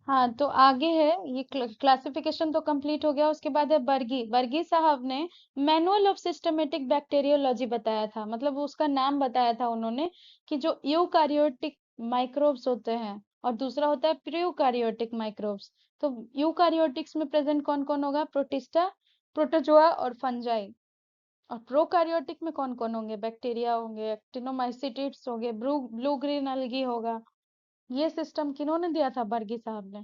हाँ, तो आगे है, ये क्लासिफिकेशन तो कंप्लीट हो गया। उसके बाद है बर्गी। बर्गी साहब ने मैनुअल ऑफ सिस्टमेटिक बैक्टीरियोलॉजी बताया था, मतलब उसका नाम बताया था उन्होंने, कि जो यूकारियोटिक माइक्रोब्स होते हैं और दूसरा होता है प्रोकारियोटिक माइक्रोब्स। तो यूकारियोटिक्स में प्रेजेंट कौन कौन होगा, प्रोटिस्टा, प्रोटोजोआ और फंजाई। और प्रोकारियोटिक में कौन कौन होंगे, बैक्टीरिया होंगे, एक्टिनोमाइसीटिड्स होंगे, ब्लू ग्रीन अलगी होगा। ये सिस्टम किन्होंने दिया था, बर्गी साहब ने।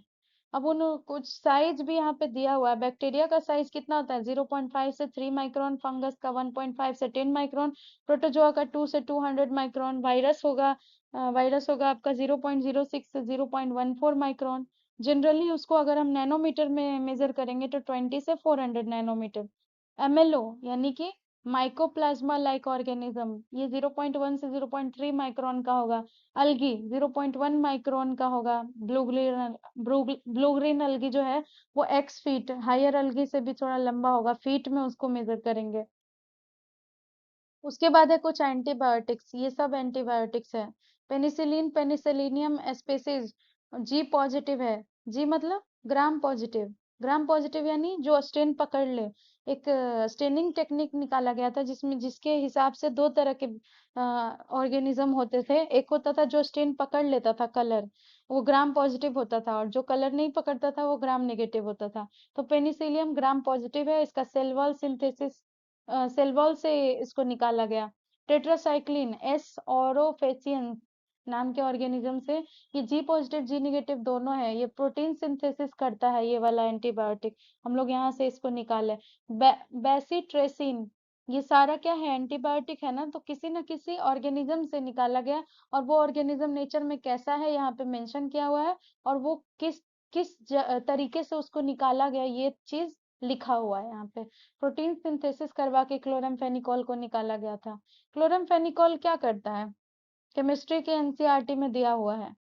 अब उन कुछ साइज भी यहाँ पे दिया हुआ है। बैक्टीरिया का साइज कितना होता है, 0.5 से 3 माइक्रोन, फंगस का 1.5 से 10 माइक्रोन, प्रोटोजोआ का 2 से 200 माइक्रोन, वायरस होगा आपका 0.06 से 0.14 माइक्रोन। जनरली उसको अगर हम नैनोमीटर में मेजर करेंगे तो 20 से 400 नैनोमीटर। एमएलओ यानी कि माइकोप्लाज्मा लाइक ऑर्गेनिज्म, ये 0.1 से 0.3 माइक्रोन का होगा। अलगी 0.1 माइक्रोन का होगा। ब्लू ग्रीन अलगी जो है वो एक्स फीट, हायर अलगी से भी थोड़ा लंबा होगा, फीट में उसको मेजर करेंगे। उसके बाद है कुछ एंटीबायोटिक्स, ये सब एंटीबायोटिक्स है। पेनिसिलिन, पेनिसिलिनियम स्पीसीज, जी पॉजिटिव है। जी मतलब ग्राम पॉजिटिव। ग्राम पॉजिटिव यानी जो स्टेन पकड़ ले। एक स्टेनिंग टेक्निक निकाला गया था जिसमें, जिसके हिसाब से दो तरह के ऑर्गेनिज्म होते थे। एक होता था जो स्टेन पकड़ लेता था कलर, वो ग्राम पॉजिटिव होता था, और जो कलर नहीं पकड़ता था वो ग्राम नेगेटिव होता था। तो पेनिसिलियम ग्राम पॉजिटिव है, इसका cell wall synthesis cell wall से इसको निकाला गया। टेट्रासाइक्लिन एस ऑरोफेसियंस नाम के ऑर्गेनिज्म से, ये जी पॉजिटिव जी निगेटिव दोनों है, ये प्रोटीन सिंथेसिस करता है ये वाला एंटीबायोटिक, हम लोग यहाँ से इसको निकाले। बेसिट्रेसिन, ये सारा क्या है, एंटीबायोटिक है ना, तो किसी न किसी ऑर्गेनिज्म से निकाला गया, और वो ऑर्गेनिज्म नेचर में कैसा है यहाँ पे मेंशन किया हुआ है, और वो किस किस तरीके से उसको निकाला गया ये चीज लिखा हुआ है यहाँ पे। प्रोटीन सिंथेसिस करवा के क्लोरामफेनिकोल को निकाला गया था। क्लोरामफेनिकोल क्या करता है, केमिस्ट्री के एनसीईआरटी में दिया हुआ है।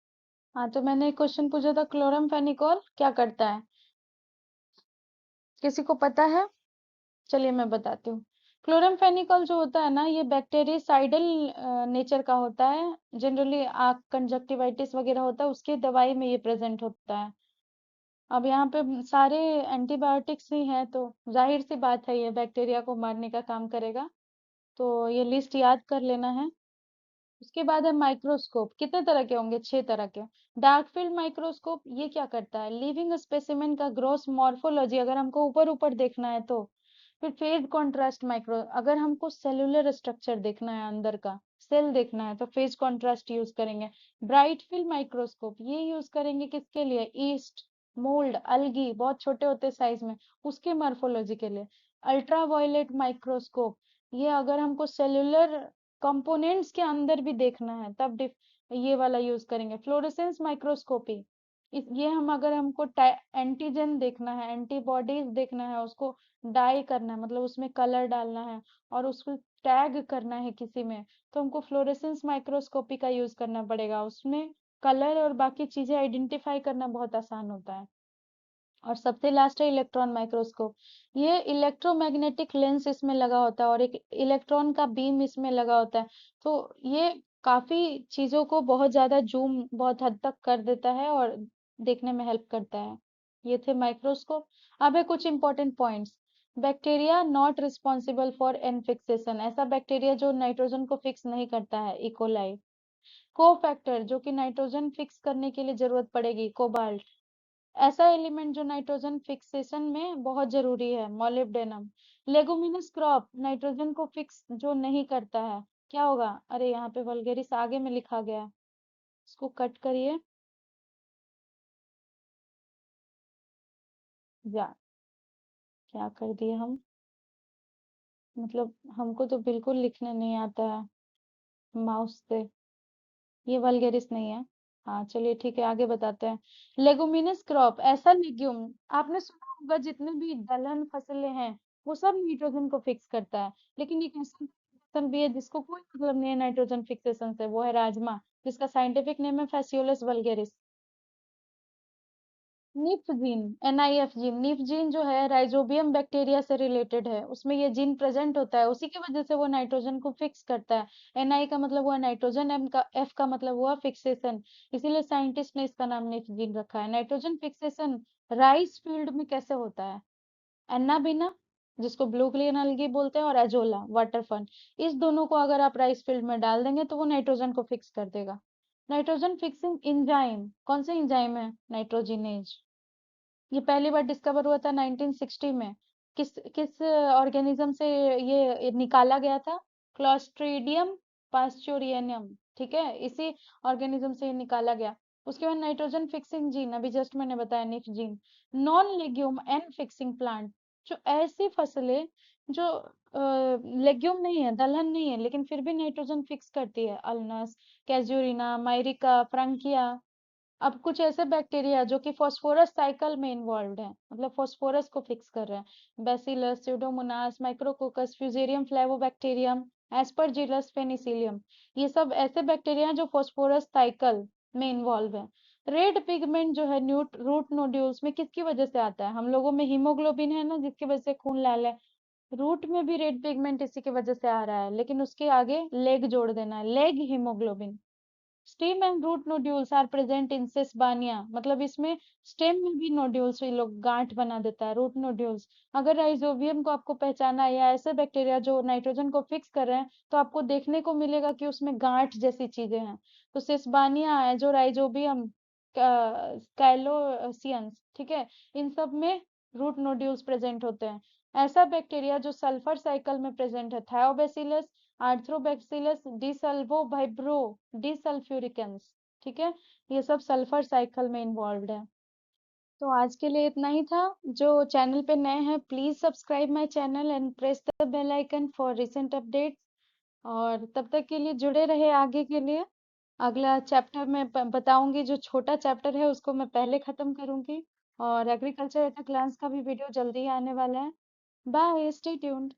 हाँ, तो मैंने एक क्वेश्चन पूछा था, क्लोरामफेनिकोल क्या करता है, किसी को पता है? चलिए मैं बताती हूँ। क्लोरामफेनिकोल जो होता है ना, ये बैक्टीरियासाइडल नेचर का होता है। जनरली आँख कंजक्टिवाइटिस वगैरह होता है उसके दवाई में ये प्रेजेंट होता है। अब यहाँ पे सारे एंटीबायोटिक्स ही हैं, तो जाहिर सी बात है ये बैक्टीरिया को मारने का काम करेगा, तो ये लिस्ट याद कर लेना है। उसके बाद है माइक्रोस्कोप, कितने तरह के होंगे, 6 तरह के। डार्क फील्ड माइक्रोस्कोप, ये क्या करता है, लिविंग स्पेसिमेन का ग्रॉस मॉर्फोलॉजी अगर हमको ऊपर ऊपर देखना है तो। फिर फेज कॉन्ट्रास्ट माइक्रो, अगर हमको सेलुलर स्ट्रक्चर देखना है अंदर का, सेल देखना है, तो फेज कॉन्ट्रास्ट यूज करेंगे। ब्राइट फील्ड माइक्रोस्कोप ये यूज करेंगे किसके लिए, ईस्ट, मोल्ड, अलगी, बहुत छोटे होते साइज में, उसके मॉर्फोलॉजी के लिए। अल्ट्रा वायलेट माइक्रोस्कोप, ये अगर हमको सेलुलर कंपोनेंट्स के अंदर भी देखना है तब ये वाला यूज करेंगे। फ्लोरेसेंस माइक्रोस्कोपी, ये हम अगर हमको एंटीजन देखना है, एंटीबॉडीज देखना है, उसको डाई करना है, मतलब उसमें कलर डालना है और उसको टैग करना है किसी में, तो हमको फ्लोरेसेंस माइक्रोस्कोपी का यूज करना पड़ेगा। उसमें कलर और बाकी चीजें आइडेंटिफाई करना बहुत आसान होता है। और सबसे लास्ट है इलेक्ट्रॉन माइक्रोस्कोप, ये इलेक्ट्रोमैग्नेटिक लेंस इसमें लगा होता है और एक इलेक्ट्रॉन का बीम इसमें लगा होता है, तो ये काफी चीजों को बहुत ज्यादा जूम बहुत हद तक कर देता है और देखने में हेल्प करता है। ये थे माइक्रोस्कोप। अब है कुछ important points. Bacteria not responsible for N fixation, ऐसा बैक्टीरिया जो नाइट्रोजन को फिक्स नहीं करता है, इकोलाई। को फैक्टर, जो कि नाइट्रोजन फिक्स करने के लिए जरूरत पड़ेगी, कोबाल्ट। ऐसा एलिमेंट जो नाइट्रोजन फिक्सेशन में बहुत जरूरी है, मोलिब्डेनम। लेगुमिनस क्रॉप, नाइट्रोजन को फिक्स जो नहीं करता है, क्या होगा, अरे यहाँ पे वल्गेरिस आगे में लिखा गया है, इसको कट करिए। या क्या कर दिए हम, मतलब हमको तो बिल्कुल लिखने नहीं आता है माउस से, ये वल्गेरिस नहीं है। हाँ चलिए ठीक है, आगे बताते हैं। लेगुमिनस क्रॉप, ऐसा लेग्यूम, आपने सुना होगा जितने भी दलहन फसलें हैं वो सब नाइट्रोजन को फिक्स करता है, लेकिन एक ऐसा फसल भी है जिसको कोई मतलब नहीं है नाइट्रोजन फिक्सेशन से, वो है राजमा, जिसका साइंटिफिक नेम है phaseolus vulgaris. Nif gene, NIF gene, nif gene जो है राइजोबियम बैक्टीरिया से रिलेटेड है, उसमें ये जीन प्रेजेंट होता है, उसी की वजह से वो नाइट्रोजन को फिक्स करता है। NI का मतलब हुआ नाइट्रोजन, M का F का मतलब हुआ फिक्सेशन, इसीलिए साइंटिस्ट ने इसका नाम निफ जीन रखा है। नाइट्रोजन फिक्सेशन राइस फील्ड में कैसे होता है, एनाबिना, जिसको ब्लू ग्रीन अलगी बोलते हैं, और एजोला वाटर फन, इस दोनों को अगर आप राइस फील्ड में डाल देंगे तो वो नाइट्रोजन को फिक्स कर देगा। नाइट्रोजन फिक्सिंग इंजाइम, कौन सा इंजाइम है, नाइट्रोजिनेज। ये पहली बार डिस्कवर हुआ था 1960 में। किस किस ऑर्गेनिज्म से ये निकाला गया था, क्लॉस्ट्रीडियम पास्चोरियम, ठीक है, इसी ऑर्गेनिज्म से ये निकाला गया। उसके बाद नाइट्रोजन फिक्सिंग जीन, अभी जस्ट मैंने बताया nif gene. Non legume and fixing plant, जो ऐसी फसलें जो लेग्यूम नहीं है, दलहन नहीं है, लेकिन फिर भी नाइट्रोजन फिक्स करती है, अल्नस, कैजुरिना, मायरिका, फ्रंकिया। अब कुछ ऐसे बैक्टीरिया जो कि फॉस्फोरस साइकिल में इन्वॉल्व है, मतलब फॉस्फोरस को फिक्स कर रहे हैं, bacillus, pseudomonas, micrococcus, fusarium flavobacterium, aspergillus, penicillium, ये सब ऐसे बैक्टीरिया हैं जो फॉस्फोरस साइकिल में इन्वॉल्व है। रेड पिगमेंट जो है न्यूट रूट नोड्यूल्स में किसकी वजह से आता है, हम लोगों में हीमोग्लोबिन है ना जिसकी वजह से खून लाल है, रूट में भी रेड पिगमेंट इसी की वजह से आ रहा है, लेकिन उसके आगे लेग जोड़ देना है, leg haemoglobin. Stem and root nodules are present in sesbania, मतलब इसमें स्टेम में भी नोड्यूल्स ये लोग गांठ बना देता है, रूट नोड्यूल्स। अगर राइजोबियम को आपको पहचाना है या ऐसे बैक्टीरिया जो नाइट्रोजन को फिक्स कर रहे हैं, तो आपको देखने को मिलेगा कि उसमें गांठ जैसी चीजें हैं, तो सेसबानिया है जो राइजोबियम, कैलोसियंस, ठीक है, इन सब में रूट नोड्यूल्स प्रेजेंट होते हैं। ऐसा बैक्टीरिया जो सल्फर साइकिल में प्रेजेंट है, थायोबैसिलस, आर्थ्रोबैसिलस, डिसल्वोवाइब्रो, डिसल्फ्यूरिकन्स। ठीक है, ये सब सल्फर साइकिल में इन्वॉल्व है। तो आज के लिए इतना ही था। जो चैनल पे नए हैं, please subscribe my channel and press the bell icon for recent updates. और तब तक के लिए जुड़े रहे आगे के लिए। अगला चैप्टर मैं बताऊंगी, जो छोटा चैप्टर है उसको मैं पहले खत्म करूंगी। और एग्रीकल्चर एट अ ग्लांस का भी वीडियो जल्दी ही आने वाला है। Bye, stay tuned.